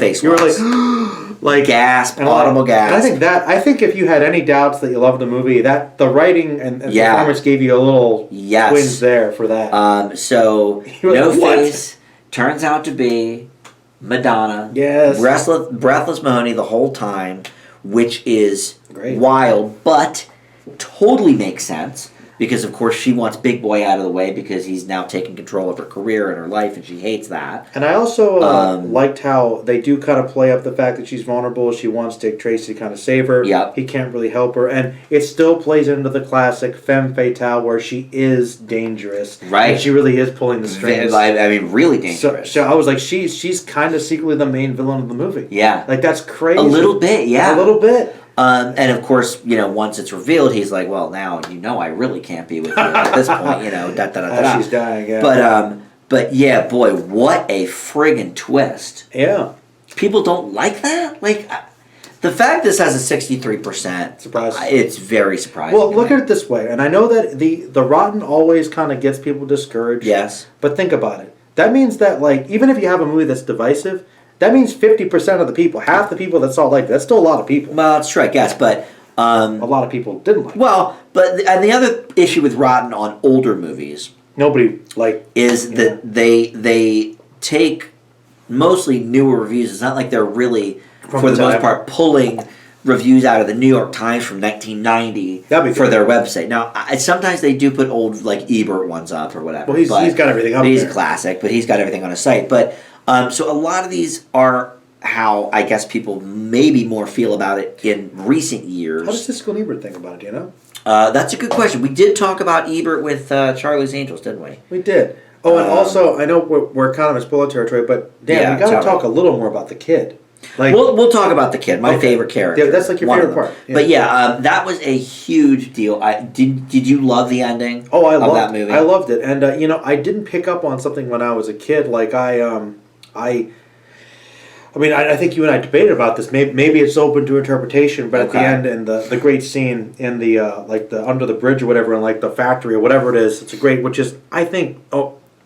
like gasp, audible gasp.
And I think if you had any doubts that you loved the movie, that the writing and performance gave you a little twinge there for that.
So No Face turns out to be Madonna.
Yes.
Breathless Mahoney the whole time, which is
great,
wild, but totally makes sense. Because, of course, she wants Big Boy out of the way because he's now taking control of her career and her life, and she hates that.
And I also liked how they do kind of play up the fact that she's vulnerable. She wants Dick Tracy to kind of save her.
Yep.
He can't really help her. And it still plays into the classic femme fatale where she is dangerous.
Right.
And she really is pulling the strings.
I mean, really dangerous.
So I was like, she's kind of secretly the main villain of the movie.
Yeah.
Like, that's crazy.
A little bit, yeah.
A little bit.
And of course, once it's revealed, he's like, "Well, now I really can't be with you at this point."
She's dying. Yeah.
But yeah, boy, what a friggin' twist!
Yeah.
People don't like that. Like, the fact this has a 63%,
surprising.
It's very surprising.
Well, look at it this way, and I know that the rotten always kind of gets people discouraged.
Yes.
But think about it. That means that, like, even if you have a movie that's divisive, that means 50% of the people, half the people that saw it liked it. That's still a lot of people.
Well, that's true, I guess, but...
a lot of people didn't like it.
Well, and the other issue with Rotten on older movies...
Nobody,
is that they take mostly newer reviews. It's not like they're really, for the most part, pulling reviews out of the New York Times from 1990 for their website. Now, sometimes they do put old, Ebert ones up or whatever.
Well, he's got everything up there.
He's a classic, but he's got everything on his site. But... so a lot of these are how I guess people maybe more feel about it in recent years.
How does Siskel and Ebert think about it, do you know?
That's a good question. We did talk about Ebert with Charlie's Angels, didn't we?
We did. Oh, and also, I know we're kind of in spoiler territory, but Dan, we got to talk a little more about the kid.
We'll talk about the kid, my favorite character.
Yeah, that's your favorite part.
Yeah. But yeah, that was a huge deal. Did you love the ending?
Oh, I
loved that movie.
I loved it, and I didn't pick up on something when I was a kid. I think you and I debated about this. Maybe it's open to interpretation, but at the end, in the great scene in the the under the bridge or whatever, in the factory or whatever it is, it's a great, which is I think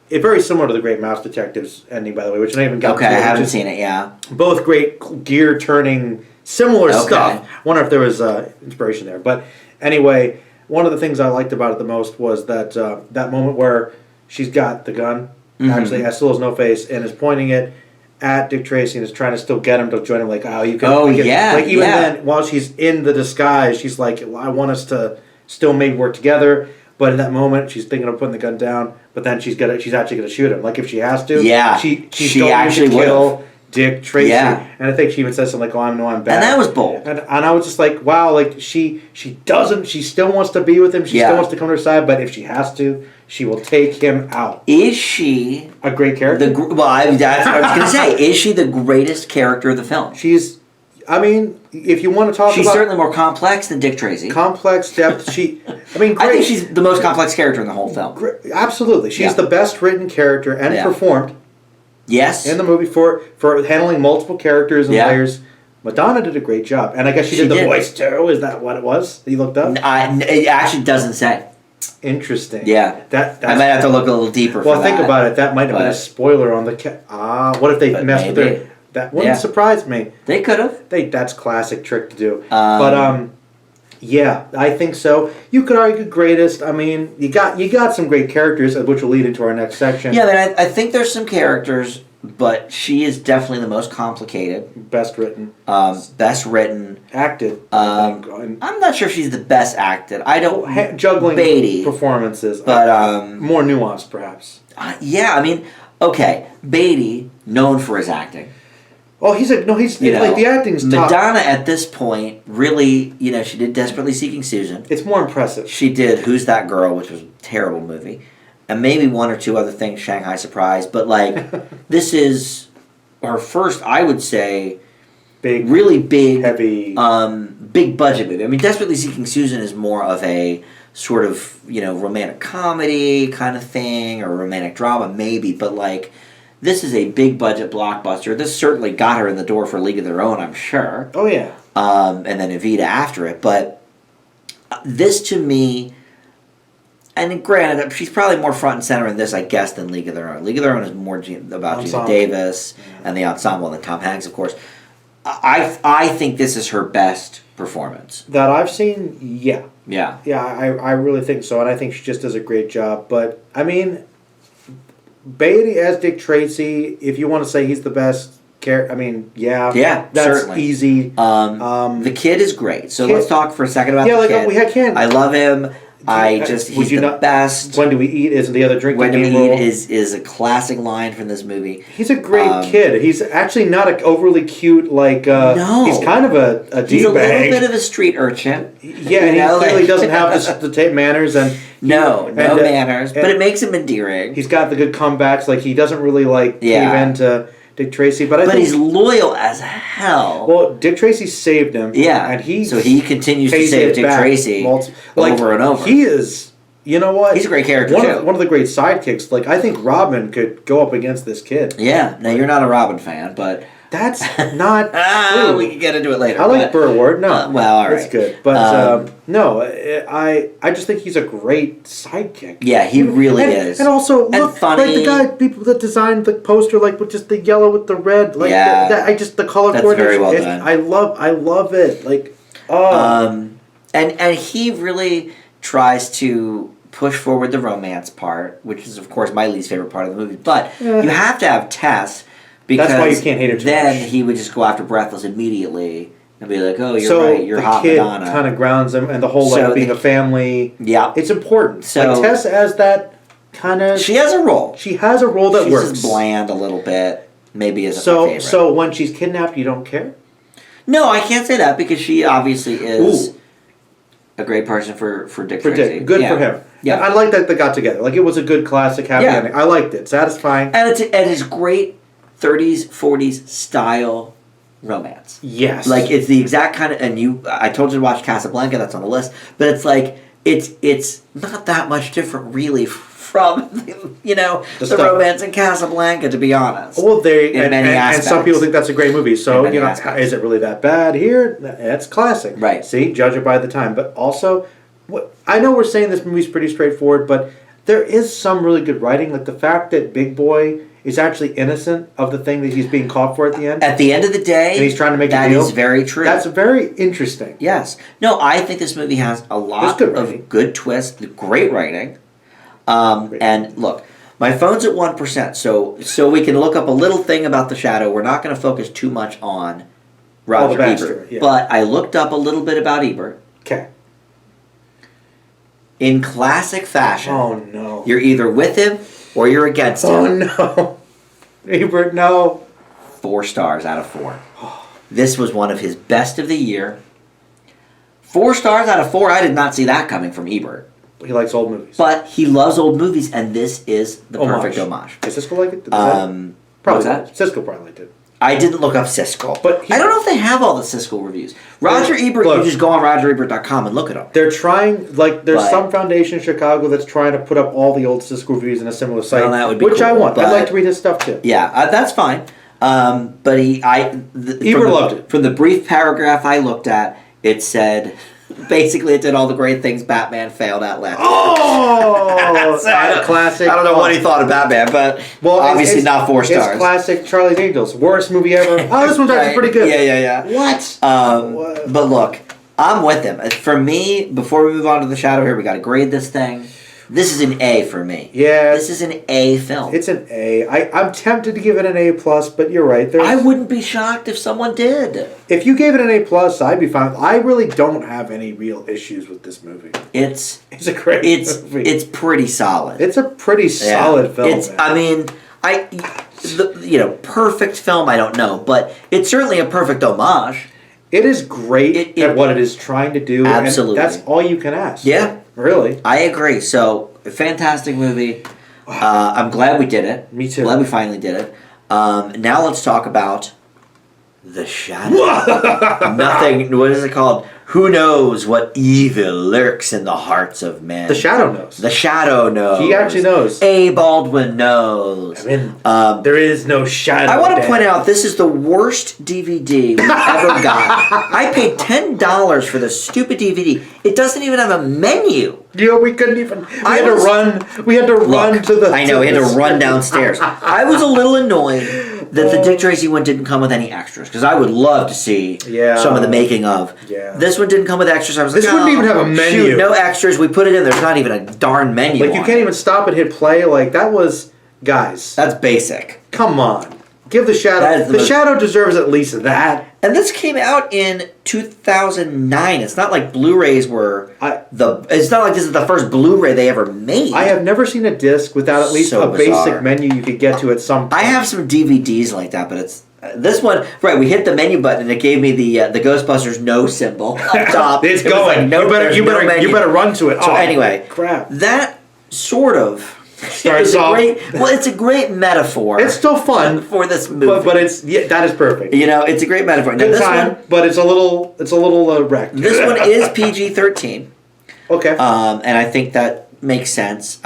it's very similar to the Great Mouse Detectives ending, by the way, which I haven't got to.
I haven't seen it. Yeah,
both great gear turning, similar stuff. Wonder if there was inspiration there, but anyway, one of the things I liked about it the most was that that moment where she's got the gun. Mm-hmm. Actually, still has No Face and is pointing it at Dick Tracy and is trying to still get him to join him. You can. Then, while she's in the disguise, she's like, "I want us to still maybe work together. But in that moment, she's thinking of putting the gun down. But then she's actually gonna shoot him. Like if she has to, she's going actually to kill Dick Tracy. Yeah. And I think she even says something like, "Oh, I know I'm bad."
And that was bold.
And I was just like, wow, like she still wants to be with him. She still wants to come to her side. But if she has to, she will take him out.
Is she
a great character?
That's what I was going to say. Is she the greatest character of the film?
She's. I mean, if you want to talk
she's
about... She's
certainly more complex than Dick Tracy.
Complex, depth. I
think she's the most complex character in the whole film.
Absolutely. She's the best written character and performed.
Yes.
In the movie for handling multiple characters and layers. Madonna did a great job. And I guess she did the voice too. Is that what it was that you looked up?
It actually doesn't say.
Interesting.
Yeah. I might have to look a little deeper for that.
Well, think about it. That might have been a spoiler on the... what if they messed with their... That wouldn't surprise me.
They could have.
That's classic trick to do. Yeah, I think so. You could argue greatest. I mean, you got some great characters, which will lead into our next section.
Yeah, I think there's some characters, but she is definitely the most complicated.
Best written.
Best written.
Acted.
I'm not sure if she's the best acted. I don't...
Juggling
Beatty,
performances.
But...
more nuanced, perhaps.
Yeah, I mean... Okay, Beatty, known for his acting.
Oh, he's like the acting's top.
Madonna at this point really, she did Desperately Seeking Susan.
It's more impressive.
She did Who's That Girl, which was a terrible movie, and maybe one or two other things, Shanghai Surprise. But this is her first, I would say, really big,
heavy,
big budget movie. I mean, Desperately Seeking Susan is more of a sort of romantic comedy kind of thing or romantic drama, maybe, but this is a big budget blockbuster. This certainly got her in the door for League of Their Own, I'm sure.
Oh, yeah.
And then Evita after it. But this to me, and granted, she's probably more front and center in this, I guess, than League of Their Own. League of Their Own is more about Gina Davis and the ensemble, and Tom Hanks, of course. I think this is her best performance.
That I've seen, yeah.
Yeah.
Yeah, I really think so, and I think she just does a great job. But, I mean... Beatty as Dick Tracy, if you want to say he's the best character, I mean, that's
certainly
easy.
The kid is great. So let's talk for a second about the kid.
We can.
I love him. He's the best.
When Do We Eat is the other drinking
When Do We
role.
Eat is a classic line from this movie.
He's a great kid. He's actually not overly cute.
No.
He's kind of a d-bag.
He's a little bit of a street urchin.
Yeah, and he clearly doesn't have the tape manners and
no manners. But it makes him endearing.
He's got the good comebacks. He doesn't really cave into Dick Tracy, but
he's loyal as hell.
Well, Dick Tracy saved him.
Yeah,
and he
continues to save Dick Tracy over and over.
He is. You know what?
He's a great character too.
One of the great sidekicks. I think Robin could go up against this kid.
Yeah. Now you're not a Robin fan, but
that's not true.
We can get into it later.
I like Burr Ward. No,
well, all right,
it's good. But no, I just think he's a great sidekick.
Yeah, he really is.
And also, look,
funny.
People that designed the poster, with just the yellow with the red, the color
that's
coordination.
Very well done.
I love it.
And he really tries to push forward the romance part, which is of course my least favorite part of the movie. But you have to have Tess. Because
that's why you can't hate her too
much. He would just go after Breathless immediately and be like, "Oh, you're right. You're hot, Madonna."
So the kid kind of grounds him, and the whole being a family.
Yeah,
it's important.
So
Tess as that kind of.
She has a role.
She has a role that works.
She's just bland a little bit. Maybe isn't my favorite.
So when she's kidnapped, you don't care?
No, I can't say that because she obviously is a great person for Dick Tracy.
Good for him. Yeah, I like that they got together. It was a good classic happy ending. I liked it. Satisfying.
And it's great. 30s, 40s style romance.
Yes.
It's the exact kind of, and I told you to watch Casablanca, that's on the list, but it's not that much different really from, the romance in Casablanca, to be honest.
Well, and some people think that's a great movie, so, is it really that bad here? It's classic.
Right.
See, judge it by the time. But also, I know we're saying this movie's pretty straightforward, but there is some really good writing, the fact that Big Boy is actually innocent of the thing that he's being caught for at the end.
At the end of the day,
and he's trying to make
that
a deal.
Is very true.
That's very interesting.
Yes. No, I think this movie has a lot of good twists, great writing. And look, my phone's at 1%, so we can look up a little thing about The Shadow. We're not going to focus too much on Roger Ebert. Yeah. But I looked up a little bit about Ebert.
Okay.
in classic fashion.
Oh, no.
You're either with him or you're against him.
Oh, no. Ebert, no.
4 stars out of 4. This was one of his best of the year. 4 stars out of 4. I did not see that coming from Ebert.
He likes old movies.
But he loves old movies, and this is the perfect homage.
Does Siskel like it?
Probably that?
Siskel probably liked it.
I didn't look up Siskel.
But
I don't know if they have all the Siskel reviews. Roger Ebert, you just go on RogerEbert.com and look at them.
They're trying, there's some foundation in Chicago that's trying to put up all the old Siskel reviews in a similar site.
Well, that would be
which
cool,
I want. I'd like to read his stuff too.
Yeah, that's fine. But
Ebert loved it.
From the brief paragraph I looked at, it said... Basically, it did all the great things Batman failed at last year.
Oh! Classic.
I don't know what he thought of Batman, but obviously not 4 stars.
It's classic Charlie's Angels. Worst movie ever. Oh, this one's actually pretty good.
Yeah.
What?
But look, I'm with him. For me, before we move on to The Shadow here, we got to grade this thing. This is an A for me.
Yeah.
This is an A film.
It's an A. I'm tempted to give it an A+, but you're right.
I wouldn't be shocked if someone did.
If you gave it an A+, I'd be fine. I really don't have any real issues with this movie.
It's
a great movie.
It's pretty solid.
It's a pretty solid film.
Perfect film, I don't know, but it's certainly a perfect homage.
It is great at what it is trying to do.
Absolutely.
And that's all you can ask.
Yeah.
Really.
I agree. So, a fantastic movie. I'm glad we did it.
Me too.
Glad we finally did it. Now let's talk about The Shadow. Nothing, what is it called? Who knows what evil lurks in the hearts of men?
The Shadow knows.
The Shadow knows.
He actually knows.
A. Baldwin knows.
There is no shadow.
I want to point out, this is the worst DVD we've ever got. I paid $10 for this stupid DVD. It doesn't even have a menu.
We couldn't even. We had to run to the.
I know, we had to run downstairs. I was a little annoyed that the Dick Tracy one didn't come with any extras, because I would love to see some of the making of.
Yeah.
This one didn't come with extras. I was like,
this wouldn't even have a menu.
Shoot, no extras. We put it in. There's not even a darn menu.
You can't even stop and hit play. That was, guys.
That's basic.
Come on. Give The Shadow. The Shadow deserves at least that.
And this came out in 2009. It's not like Blu-rays were it's not like this is the first Blu-ray they ever made.
I have never seen a disc without at least a basic menu you could get to at some point.
I have some DVDs like that, but it's this one. Right, we hit the menu button and it gave me the Ghostbusters no symbol up top.
It's going. You better run to it.
So anyway,
crap.
That sort of.
Starts off.
It's a great metaphor.
It's still fun
for this movie,
but that is perfect.
It's a great metaphor. Now,
this one, but it's a little wrecked.
This one is PG-13.
Okay.
And I think that makes sense.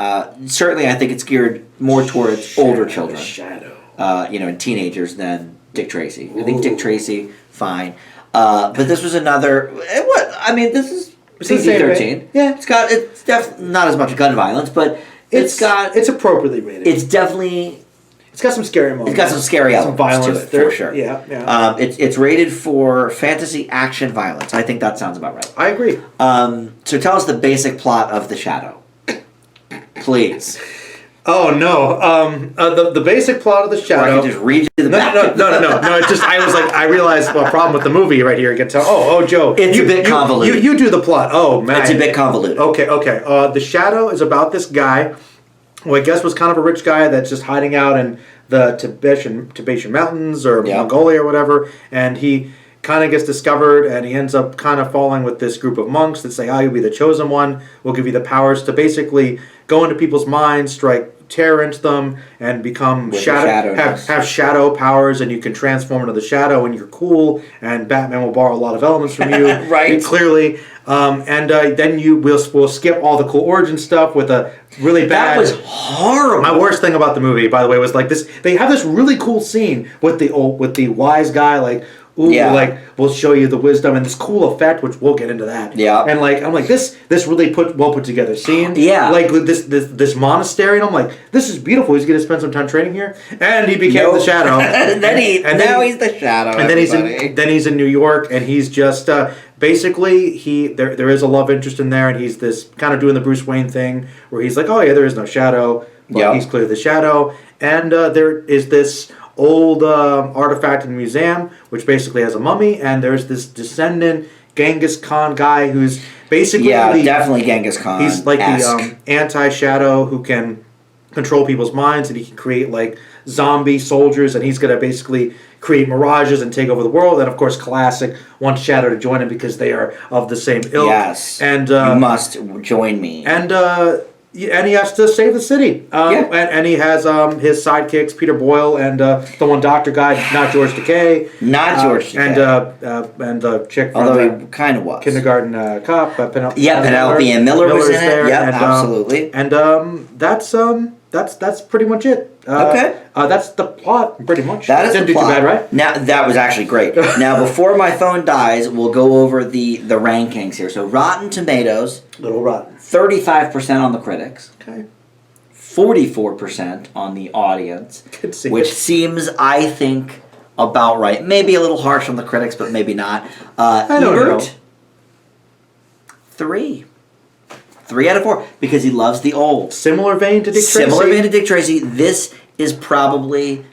Certainly, I think it's geared more towards older children.
Shadow.
And teenagers than Dick Tracy. I think Dick Tracy, fine. But this was another. This is PG-13.
Yeah.
It's definitely not as much gun violence, but. It's
appropriately rated.
It's got some scary moments.
It's got some scary elements.
Some violence to it, for sure.
Yeah.
It's rated for fantasy action violence. I think that sounds about right.
I agree.
So tell us the basic plot of The Shadow, please.
Oh no! The basic plot of The Shadow.
Or I can just read you the back.
No. It's just I realized a problem with the movie right here. You can tell. Oh, Joe.
It's a bit convoluted.
You do the plot. Oh man.
It's a bit convoluted.
Okay. The Shadow is about this guy, who I guess was kind of a rich guy that's just hiding out in the Tibetan mountains or Mongolia or whatever, and he kind of gets discovered, and he ends up kind of falling with this group of monks that say, you'll be the chosen one. We'll give you the powers to basically go into people's minds, strike terror into them, and become have shadow powers, and you can transform into the Shadow, and you're cool, and Batman will borrow a lot of elements from you.
Right.
Clearly. Then we'll skip all the cool origin stuff with a really bad...
That was horrible.
My worst thing about the movie, by the way, was this. They have this really cool scene with the wise guy, we'll show you the wisdom, and this cool effect, which we'll get into that.
Yeah.
And I'm like, this really well put together scene.
Yeah.
This monastery, and I'm like, this is beautiful. He's going to spend some time training here, and he became the Shadow.
Now he's the Shadow.
And then he's in New York, and he's just basically there is a love interest in there, and he's this kind of doing the Bruce Wayne thing where he's like, oh yeah, there is no Shadow, but he's clearly the Shadow, and there is this old artifact in the museum, which basically has a mummy, and there's this descendant. Genghis Khan guy who's basically
definitely Genghis Khan.
He's like the anti-shadow who can control people's minds, and he can create like zombie soldiers, and he's going to basically create mirages and take over the world. And of course, classic wants Shadow to join him because they are of the same ilk.
Yes,
and
you must join me.
And he has to save the city. And he has his sidekicks, Peter Boyle and the one doctor guy, not George Takei.
Not George
Takei. And the chick from
although he kind of was.
Kindergarten Cop.
Penelope and Miller was in it. Yeah, absolutely.
And that's pretty much it.
Okay.
That's the plot, pretty much.
That is
Didn't
the plot.
do too bad, right?
Now, that was actually great. Now, before my phone dies, we'll go over the rankings here. So, Rotten Tomatoes.
Little rotten.
35% on the critics.
Okay.
44% on the audience. Which
it.
seems, I think, about right. Maybe a little harsh on the critics, but maybe not.
I don't know.
3. 3 out of 4, because he loves the old.
Similar vein to Dick Tracy.
Similar vein to Dick Tracy. This is probably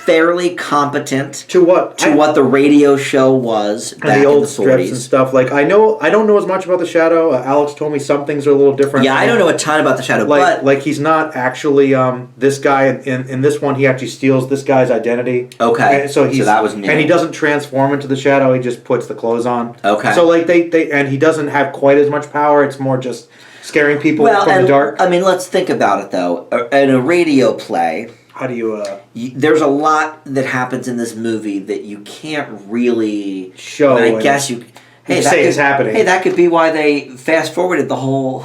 fairly competent
to what
the radio show was back
the old
in the 40s.
Strips and stuff. Like I don't know as much about the Shadow. Alex told me some things are a little different.
Yeah, I don't know a ton about the Shadow,
but he's not actually this guy. In this one, he actually steals this guy's identity.
Okay,
and so
that was new.
And he doesn't transform into the Shadow. He just puts the clothes on.
Okay,
so like they and he doesn't have quite as much power. It's more just scaring people from the dark.
I mean, let's think about it though. In a radio play.
How do you?
There's a lot that happens in this movie that you can't really
show.
I guess you. Hey,
say it's happening.
Hey, that could be why they fast forwarded the whole.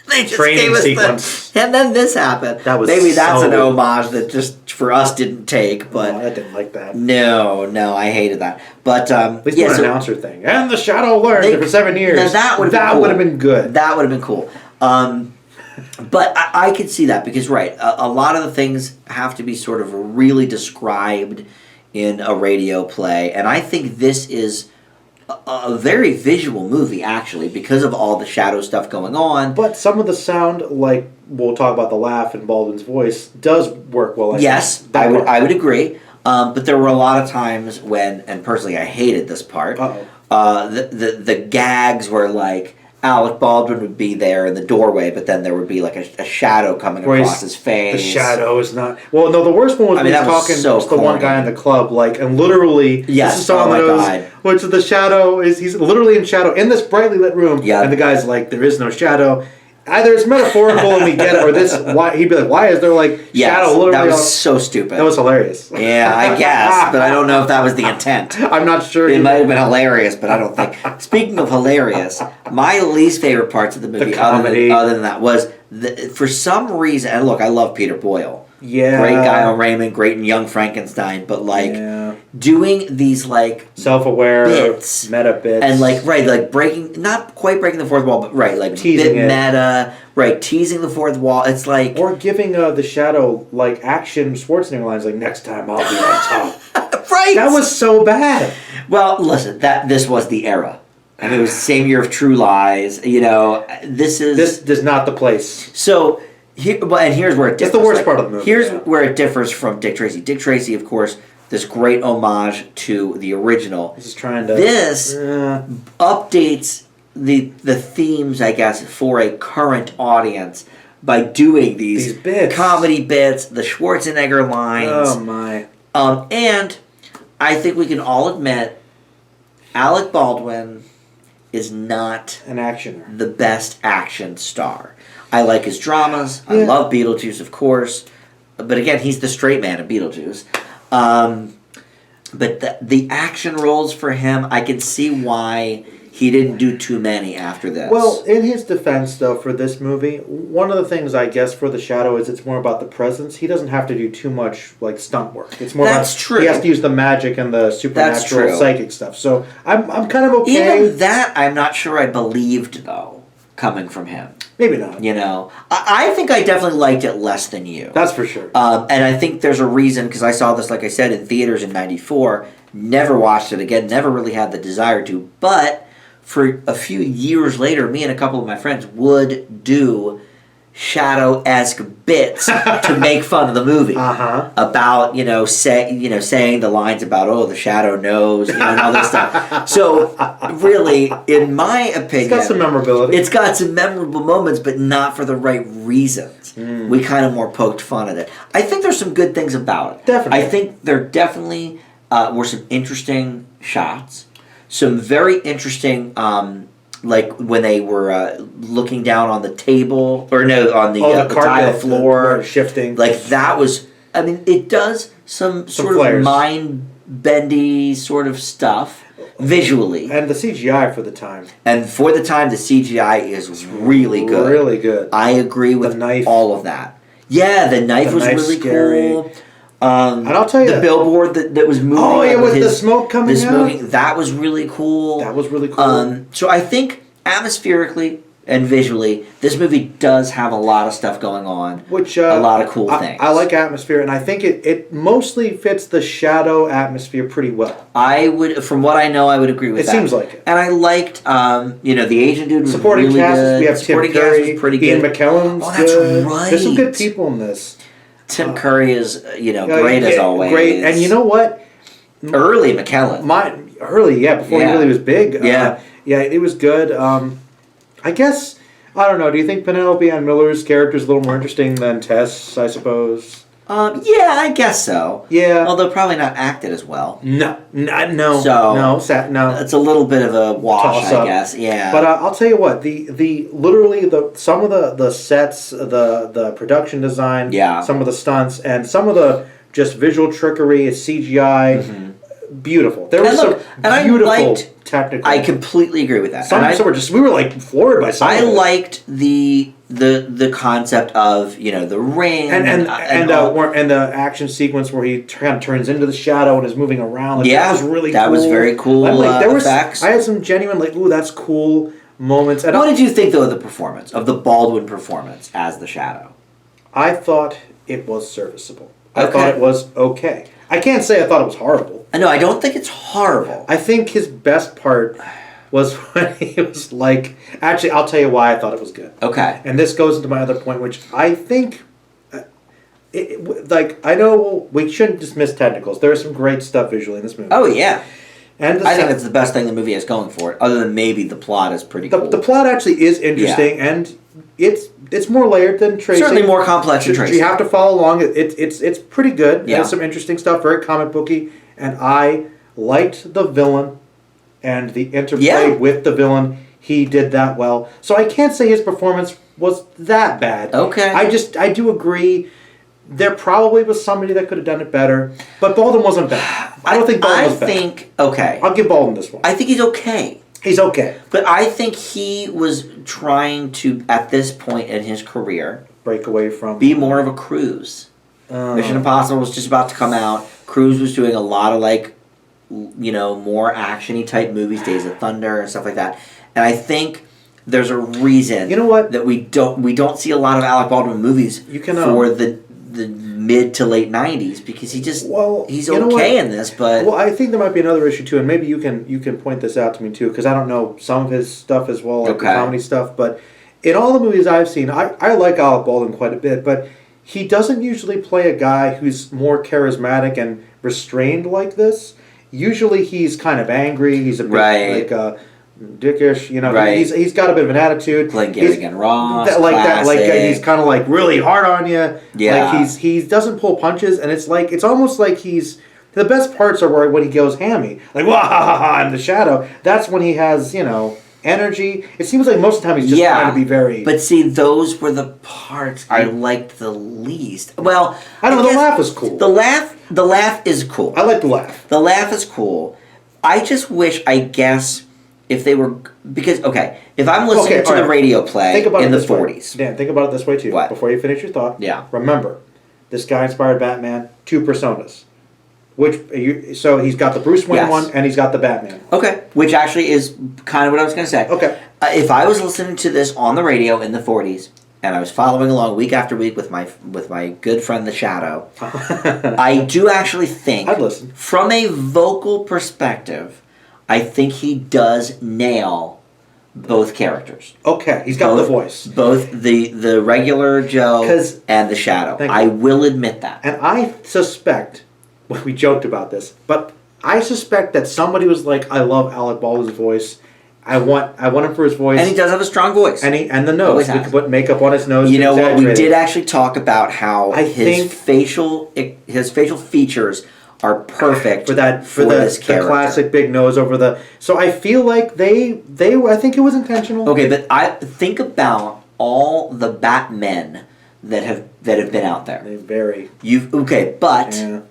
They just
training sequence,
and then this happened. Maybe that's an homage that just for us didn't take. But
I didn't like that.
No, I hated that. But
at least an announcer thing. And the Shadow learned for 7 years.
Now that would
have been good.
That would have been cool. But I could see that because, right, a lot of the things have to be sort of really described in a radio play. And I think this is a very visual movie, actually, because of all the shadow stuff going on.
But some of the sound, like we'll talk about the laugh in Baldwin's voice, does work well.
Yes, I would agree. But there were a lot of times when, and personally I hated this part, the gags were like, Alec Baldwin would be there in the doorway, but then there would be like a shadow coming across his face.
The shadow is not. Well, no, the worst one was when he's talking to the one guy in the club, like, and literally,
yes,
this is someone knows, which the shadow is. He's literally in shadow in this brightly lit room, and the guy's like, there is no shadow. Either it's metaphorical and we get it, or this. Why he'd be like, why is there like shadow literally?
That was so stupid.
That was hilarious.
Yeah, I guess, but I don't know if that was the intent.
I'm not sure.
It might have been hilarious, but I don't think. Speaking of hilarious, my least favorite parts of the movie,
the comedy,
other than that, was for some reason. And look, I love Peter Boyle.
Yeah,
great guy on Raymond, great in Young Frankenstein, but doing these like
self-aware
bits,
meta bits,
and like breaking, not quite breaking the fourth wall, but like
teasing
bit meta, teasing the fourth wall. It's like
or giving the Shadow like action Schwarzenegger lines like next time I'll be on top.
Right,
that was so bad.
Well, listen, this was the era. I mean, it was the same year of True Lies. This
is not the place.
So. And here's where it differs.
It's the worst part of the movie.
Here's where it differs from Dick Tracy. Dick Tracy, of course, this great homage to the original.
This is trying to.
This updates the themes, I guess, for a current audience by doing these
bits.
Comedy bits, the Schwarzenegger lines.
Oh my!
And I think we can all admit, Alec Baldwin is not
an actioner,
the best action star. I like his dramas. I love Beetlejuice, of course. But again, he's the straight man in Beetlejuice. But the action roles for him, I can see why he didn't do too many after this.
Well, in his defense, though, for this movie, one of the things, I guess, for the Shadow is it's more about the presence. He doesn't have to do too much, like, stunt work. It's more
true.
He has to use the magic and the supernatural psychic stuff. So I'm kind of okay.
Even that, I'm not sure I believed, though, coming from him.
Maybe not.
I think I definitely liked it less than you.
That's for sure.
And I think there's a reason, because I saw this, like I said, in theaters in '94. Never watched it again. Never really had the desire to. But for a few years later, me and a couple of my friends would do Shadow-esque bits to make fun of the movie about saying the lines about the Shadow knows and all this stuff. So really, in my opinion,
it's got some memorability.
It's got some memorable moments, but not for the right reasons. We kind of more poked fun at it. I think there's some good things about it.
Definitely,
I think there definitely were some interesting shots, some very interesting. Like when they were looking down on the table, or no, on the tile floor,
shifting.
Like that was, I mean, it does some sort
flares.
Of mind-bendy sort of stuff visually.
And the CGI for the time.
And for the time, the CGI is really good.
Really good.
I agree with all of that. Yeah, the knife was really
scary.
cool.
And I'll tell you
the billboard that was moving.
Oh yeah, with the smoke coming out.
That was really cool.
That was really cool.
So I think atmospherically and visually, this movie does have a lot of stuff going on.
Which
a lot of cool things.
I like atmosphere, and I think it mostly fits the Shadow atmosphere pretty well.
I would, from what I know, I would agree with that.
It seems like it.
And I liked, the Asian dude was
supporting
really
cast,
good.
We have Tim Curry,
was pretty
Ian
good.
McKellen's
that's
good.
right.
There's some good people in this.
Tim Curry is, great as always.
Great, and you know what?
Early McKellen.
Before he really was big.
Yeah,
it was good. I guess, I don't know, do you think Penelope Ann Miller's character is a little more interesting than Tess, I suppose?
Yeah, I guess so.
Yeah.
Although probably not acted as well.
No.
No. It's a little bit of a wash, I guess. Yeah.
But I'll tell you what, some of the sets, the production design, some of the stunts, and some of the just visual trickery, CGI, beautiful. There was some beautiful technical.
I completely agree with that.
We were like floored by some.
I liked the concept of the ring
and the action sequence where he kind of turns into the shadow and is moving around. That was really cool.
That was very cool. Effects.
I had some genuine that's cool moments. And
what did you think though of the performance of the Baldwin performance as the Shadow?
I thought it was serviceable. I thought it was okay. I can't say I thought it was horrible.
No, I don't think it's horrible.
I think his best part was when he was like... Actually, I'll tell you why I thought it was good.
Okay.
And this goes into my other point, which I think... I know we shouldn't dismiss technicals. There is some great stuff visually in this movie.
Oh, yeah.
And
I think it's the best thing the movie has going for it, other than maybe the plot is pretty cool.
The plot actually is interesting, and it's more layered than Tracy.
Certainly more complex than Tracy.
You have to follow along. It's pretty good. Yeah. It has some interesting stuff, very comic booky, and I liked the villain and the interplay with the villain. He did that well. So I can't say his performance was that bad.
Okay.
I do agree. There probably was somebody that could have done it better, but Baldwin wasn't bad. I don't think Baldwin was bad.
Okay.
I'll give Baldwin this one.
I think he's okay.
He's okay.
But I think he was trying to, at this point in his career,
break away from...
be more of a Cruise. Mission Impossible was just about to come out. Cruise was doing a lot of more action-y type movies, Days of Thunder and stuff like that. And I think there's a reason that we don't see a lot of Alec Baldwin movies for the mid to late 90s because he's okay in this, but
I think there might be another issue too, and maybe you can point this out to me too, because I don't know some of his stuff as well, like the comedy stuff. But in all the movies I've seen, I like Alec Baldwin quite a bit, but he doesn't usually play a guy who's more charismatic and restrained like this. Usually he's kind of angry. He's a bit dickish, he's got a bit of an attitude.
Like Gilligan Ross,
he's kind of like really hard on you.
Yeah,
like he doesn't pull punches, and it's almost like he's... The best parts are when he goes hammy, like wah ha ha ha in the Shadow. That's when he has energy. It seems like most of the time he's just trying to be very...
But see, those were the parts I liked the least. Well,
I don't know. The laugh was cool.
The laugh is cool.
I like the laugh.
The laugh is cool. I just wish, I guess, if they were... Because, if I'm listening to the radio play in the 40s...
Dan, think about it this way, too.
What?
Before you finish your thought.
Yeah.
Remember, this guy inspired Batman, 2 personas. So he's got the Bruce Wayne one, and he's got the Batman.
Okay. Which actually is kind of what I was going to say.
Okay.
If I was listening to this on the radio in the 40s, and I was following along week after week with my good friend the Shadow, I do actually think...
I'd listen.
From a vocal perspective... I think he does nail both characters.
Okay, he's got the voice.
Both the regular Joe and the Shadow. I will admit that.
And I suspect, we joked about this, but I suspect that somebody was like, "I love Alec Baldwin's voice. I want him for his voice."
And he does have a strong voice.
And the nose. We could put makeup on his nose.
You know what? We did actually talk about how his facial features are perfect for this character.
The classic big nose over the. So I feel like I think it was intentional.
Okay, but I think about all the Batmen that have been out there.
They vary.
But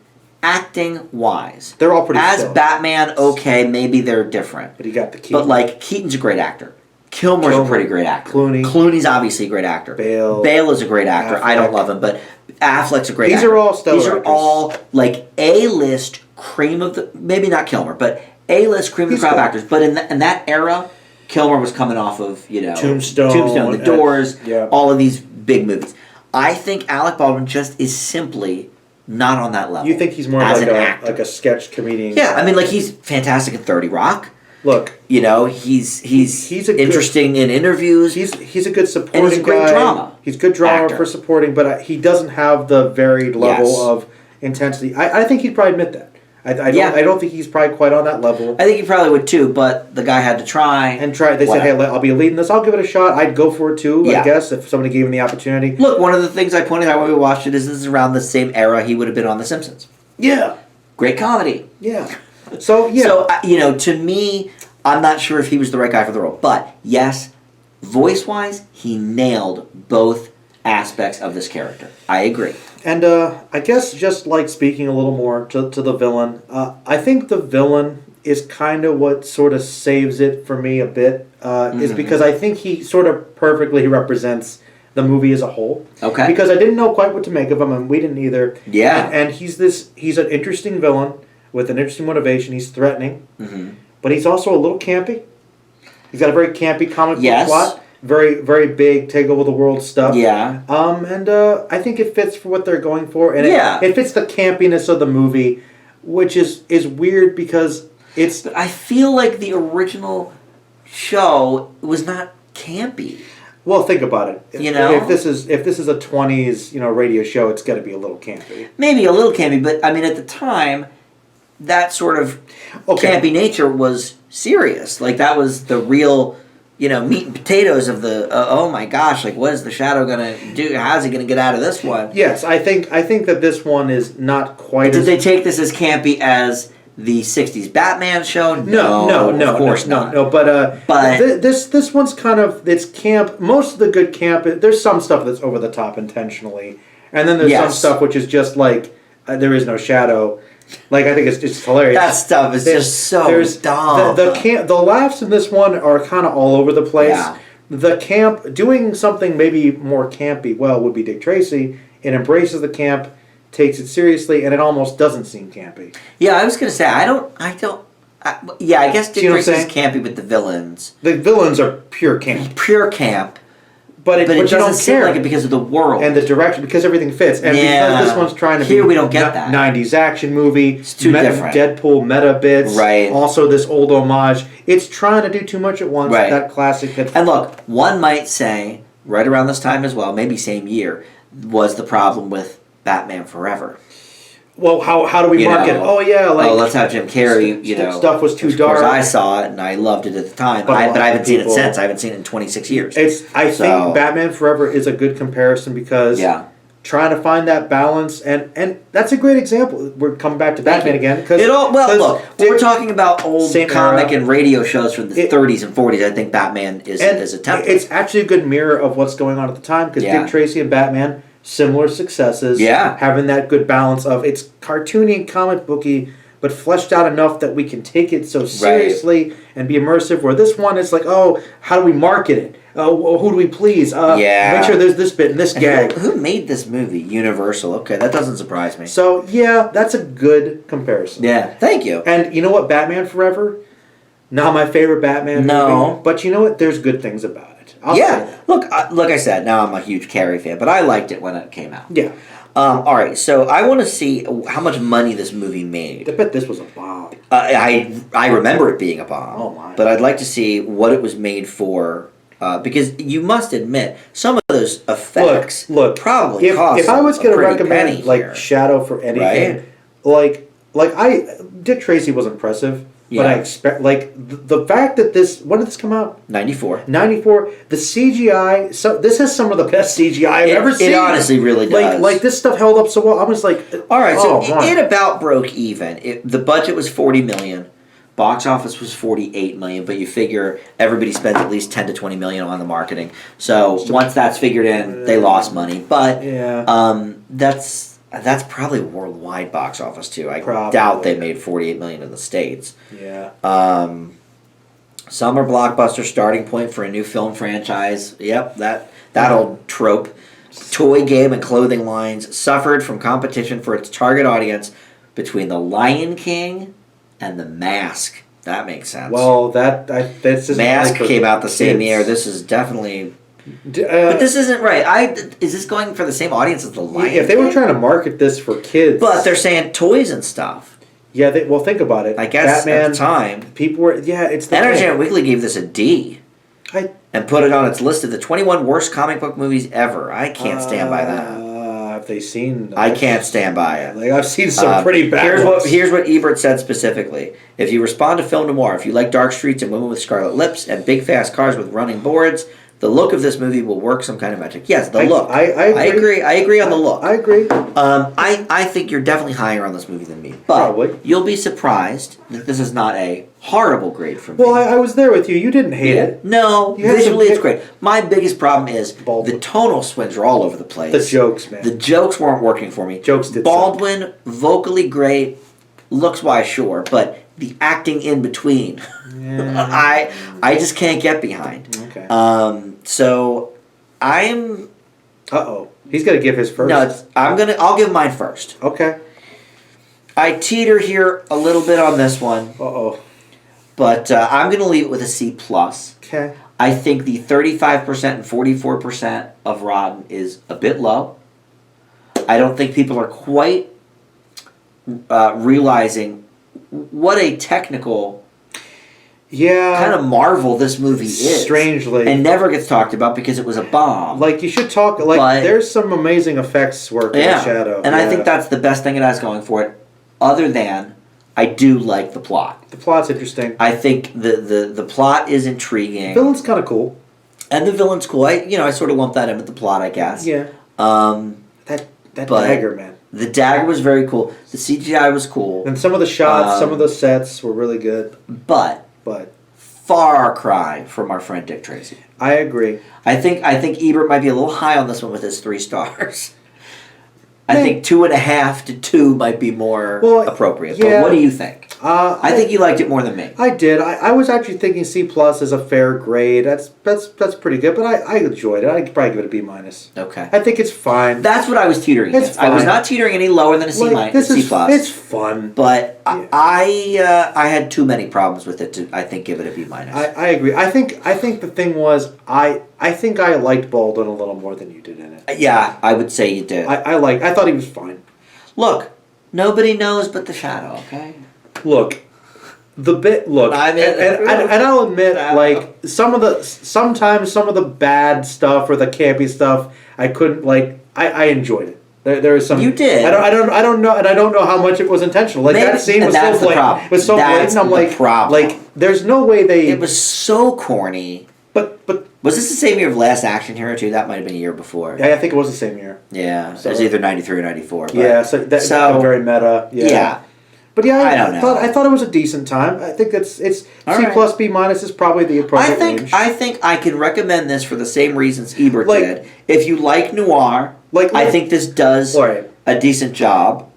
acting wise,
they're all pretty.
As
still.
Batman, okay, maybe they're different.
But you got the Keaton.
But like Keaton's a great actor. Kilmer's a pretty great actor. Clooney's obviously a great actor. Bale is a great actor. Affleck. I don't love him, but Affleck's a great actor.
These are all stellar
These are
actors.
all like A-list cream of the... Maybe not Kilmer, but A-list cream of the crop actors. But in that era, Kilmer was coming off of,
Tombstone,
The Doors, all of these big movies. I think Alec Baldwin just is simply not on that level.
You think he's more like a sketch comedian?
Yeah, I mean, like he's fantastic in 30 Rock.
Look,
he's interesting in interviews.
He's a good supporting
and he's a great
guy.
drama.
He's good drama for supporting, but he doesn't have the varied level of intensity. I think he'd probably admit that. I don't think he's probably quite on that level.
I think he probably would too, but the guy had to try.
They said, "Hey, I'll be leading this. I'll give it a shot." I'd go for it too. I guess if somebody gave him the opportunity.
Look, one of the things I pointed out when we watched it is this is around the same era he would have been on The Simpsons.
Yeah,
great comedy.
Yeah. So
to me, I'm not sure if he was the right guy for the role, but yes, voice-wise, he nailed both aspects of this character. I agree.
And I guess just like speaking a little more to the villain, I think the villain is kind of what sort of saves it for me a bit, is because I think he sort of perfectly represents the movie as a whole.
Okay.
Because I didn't know quite what to make of him, and we didn't either.
Yeah.
And he's an interesting villain with an interesting motivation. He's threatening, but he's also a little campy. He's got a very campy comic book plot. Very, very big, take over the world stuff.
Yeah.
And I think it fits for what they're going for. And it fits the campiness of the movie, which is weird because it's...
But I feel like the original show was not campy.
Well, think about it. If this is a 20s, radio show, it's got to be a little campy.
Maybe a little campy, but I mean at the time, that sort of campy nature was serious. Like that was the real... meat and potatoes of the, oh my gosh, like what is the Shadow going to do? How's he going to get out of this one?
Yes, I think that this one is not quite
Did they take this as campy as the 60s Batman show? No, of course not.
No, but this one's kind of, it's camp. Most of the good camp, there's some stuff that's over the top intentionally. And then there's some stuff which is just like, there is no Shadow. Like I think it's just hilarious.
That stuff is just so dumb.
The laughs in this one are kind of all over the place. Yeah. The camp doing something maybe more campy would be Dick Tracy. It embraces the camp, takes it seriously, and it almost doesn't seem campy.
Yeah, I was gonna say I guess Dick Tracy's campy with the villains.
The villains are pure camp.
Pure camp.
But it
doesn't
don't
seem like it because of the world.
And the direction, because everything fits. And because this one's trying to be...
Here we don't get that.
90s action movie.
It's too different.
Deadpool meta bits.
Right.
Also this old homage. It's trying to do too much at once.
Right.
That classic...
And look, one might say, right around this time as well, maybe same year, was the problem with Batman Forever.
Well, how do we market it? Oh, yeah.
Let's have Jim Carrey,
Stuff was too dark.
Of course, I saw it, and I loved it at the time. But I haven't seen it since. I haven't seen it in 26 years.
I think Batman Forever is a good comparison because trying to find that balance, and that's a great example. We're coming back to Batman again.
Look, we're talking about old comic and radio shows from the 30s and 40s. I think Batman is a template.
It's actually a good mirror of what's going on at the time because Dick Tracy and Batman... Similar successes.
Yeah.
Having that good balance of it's cartoony and comic booky, but fleshed out enough that we can take it so seriously and be immersive. Where this one is like, oh, how do we market it? Who do we please? Make sure there's this bit and this gag.
Who made this movie? Universal. Okay, that doesn't surprise me.
So, that's a good comparison.
Yeah, thank you.
And you know what? Batman Forever? Not my favorite Batman movie. But you know what? There's good things about it.
Look, like I said, now I'm a huge Carrey fan, but I liked it when it came out.
Yeah.
All right, so I want to see how much money this movie made.
I bet this was a bomb.
I remember it being a bomb.
Oh my!
But I'd like to see what it was made for. Because you must admit, some of those effects probably cost.
If I was going to recommend
here,
Shadow for anything,
right?
Dick Tracy was impressive,
Yeah.
but I expect the fact that when did this come out?
94.
94. The CGI. So this has some of the best CGI I've ever seen.
It honestly really does.
Like this stuff held up so well. I was like,
all right. So it about broke even. The budget was $40 million. Box office was $48 million, but you figure everybody spends at least $10 to $20 million on the marketing. So once that's figured in, they lost money. But that's probably worldwide box office too. I doubt they made $48 million in the States.
Yeah.
Summer blockbuster starting point for a new film franchise. Yep, that old trope. Toy, game, and clothing lines suffered from competition for its target audience between The Lion King and The Mask. That makes sense.
Well, that's just
Mask came out the same year. This is definitely, but this isn't right. Is this going for the same audience as The Lion King?
If they were trying to market this for kids,
but they're saying toys and stuff.
Yeah, well, think about it.
I guess
Batman,
at the time,
people were it's the
Entertainment Weekly gave this a D. And put it on its list of the 21 worst comic book movies ever. I can't stand by that.
Have they seen?
I can't stand by it.
I've seen some pretty bad ones.
Here's what Ebert said specifically. If you respond to film noir, if you like dark streets and women with scarlet lips and big fast cars with running boards, the look of this movie will work some kind of magic. Yes, the look. I agree. I agree on the look.
I agree.
I think you're definitely higher on this movie than me. But
probably.
You'll be surprised that this is not a horrible grade for me.
Well, I was there with you. You didn't hate it.
No, visually it's great. My biggest problem is the tonal swings are all over the place.
The jokes, man.
The jokes weren't working for me.
Jokes did
Baldwin, vocally great, looks-wise, sure, but the acting in between, I just can't get behind.
Okay.
So I'm.
He's got to give his first.
No, I'll give mine first.
Okay.
I teeter here a little bit on this one. But I'm going to leave it with a C+.
Okay.
I think the 35% and 44% of Rotten is a bit low. I don't think people are quite realizing what a technical kind of marvel this movie is.
Strangely.
And never gets talked about because it was a bomb.
You should talk, there's some amazing effects work in Shadow.
And I think that's the best thing it has going for it, other than I do like the plot.
The plot's interesting.
I think the plot is intriguing.
The villain's kind of cool.
And the villain's cool. I sort of lump that in with the plot, I guess.
Yeah. That dagger, man.
The dagger was very cool. The CGI was cool.
And some of the shots, some of the sets were really good.
But far cry from our friend Dick Tracy.
I agree.
I think Ebert might be a little high on this one with his 3 stars. I think 2.5 to 2 might be more appropriate.
Yeah.
But what do you think? I think you liked it more than me.
I did. I was actually thinking C+ is a fair grade. That's pretty good. But I enjoyed it. I'd probably give it a B-.
Okay.
I think it's fine.
That's what I was teetering against. I was not teetering any lower than a C+.
It's fun.
But I had too many problems with it to give it a B-.
I agree. I think the thing was I think I liked Baldwin a little more than you did in it.
Yeah, I would say you did.
I thought he was fine.
Look, nobody knows but the Shadow. Okay.
Look, I mean, and I'll admit, sometimes some of the bad stuff or the campy stuff, I couldn't I enjoyed it. There was some.
You did.
I don't know, and I don't know how much it was intentional. That scene was so blatant. It was so blatant. I'm there's no way they.
It was so corny.
But
was this the same year of Last Action Hero too? That might have been a year before.
Yeah, I think it was the same year.
Yeah, so, it was either 93 or 94. But,
yeah, so that's very meta. Yeah. But yeah,
I don't know.
I thought it was a decent time. I think it's C+, B- is probably the appropriate range.
I think I can recommend this for the same reasons Ebert did. If you like noir, I think this does a decent job.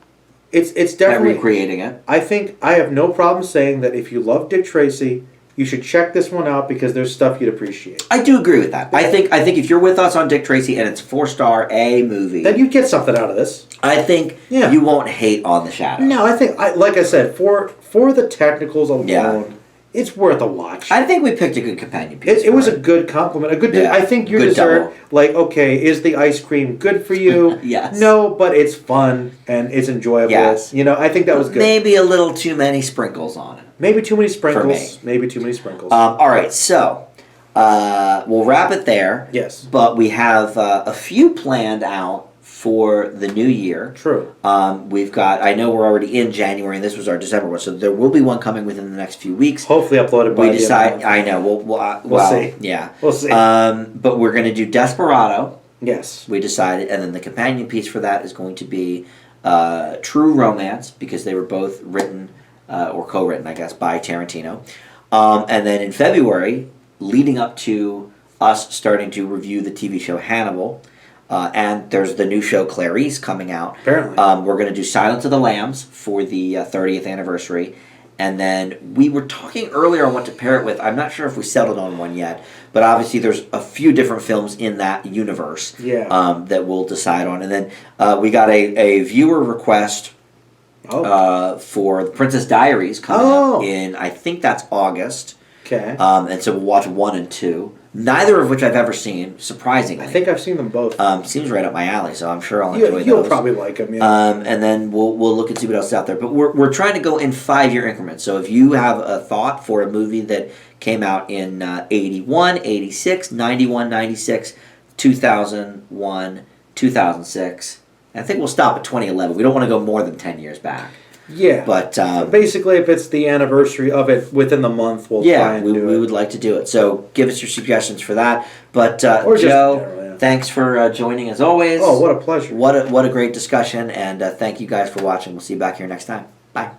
It's definitely
at recreating it.
I think I have no problem saying that if you love Dick Tracy, you should check this one out because there's stuff you'd appreciate.
I do agree with that. I think if you're with us on Dick Tracy and it's a 4-star A movie,
then you'd get something out of this.
I think you won't hate on The Shadow.
No, I think like I said, for the technicals alone, It's worth a watch.
I think we picked a good companion piece.
It was a good compliment. I think your dessert, double. Like, okay, is the ice cream good for you?
Yes.
No, but it's fun and it's enjoyable. Yes. I think that was good.
Maybe a little too many sprinkles on it.
Maybe too many sprinkles. Maybe too many sprinkles.
All right, so we'll wrap it there.
Yes.
But we have a few planned out for the new year.
True.
We've got, I know we're already in January, and this was our December one, so there will be one coming within the next few weeks.
Hopefully uploaded by
the end of the month. I know. We'll see. Yeah.
We'll see.
But we're going to do Desperado.
Yes.
We decided, and then the companion piece for that is going to be True Romance, because they were both written, or co-written, I guess, by Tarantino. And then in February, leading up to us starting to review the TV show Hannibal, and there's the new show Clarice coming out.
Apparently.
We're going to do Silence of the Lambs for the 30th anniversary. And then we were talking earlier on what to pair it with. I'm not sure if we settled on one yet. But obviously there's a few different films in that universe that we'll decide on. And then we got a viewer request for Princess Diaries coming up in, I think that's August.
Okay.
And so we'll watch 1 and 2. Neither of which I've ever seen, surprisingly.
I think I've seen them both.
Seems right up my alley, so I'm sure I'll enjoy those.
You'll probably like them, yeah.
And then we'll look and see what else is out there. But we're trying to go in 5-year increments. So if you have a thought for a movie that came out in 81, 86, 91, 96, 2001, 2006, I think we'll stop at 2011. We don't want to go more than 10 years back.
Yeah,
but
basically, if it's the anniversary of it within the month, we'll try and do it.
We would like to do it. So give us your suggestions for that. But Joe, thanks for joining as always.
Oh, what a pleasure!
What a great discussion, and thank you guys for watching. We'll see you back here next time. Bye.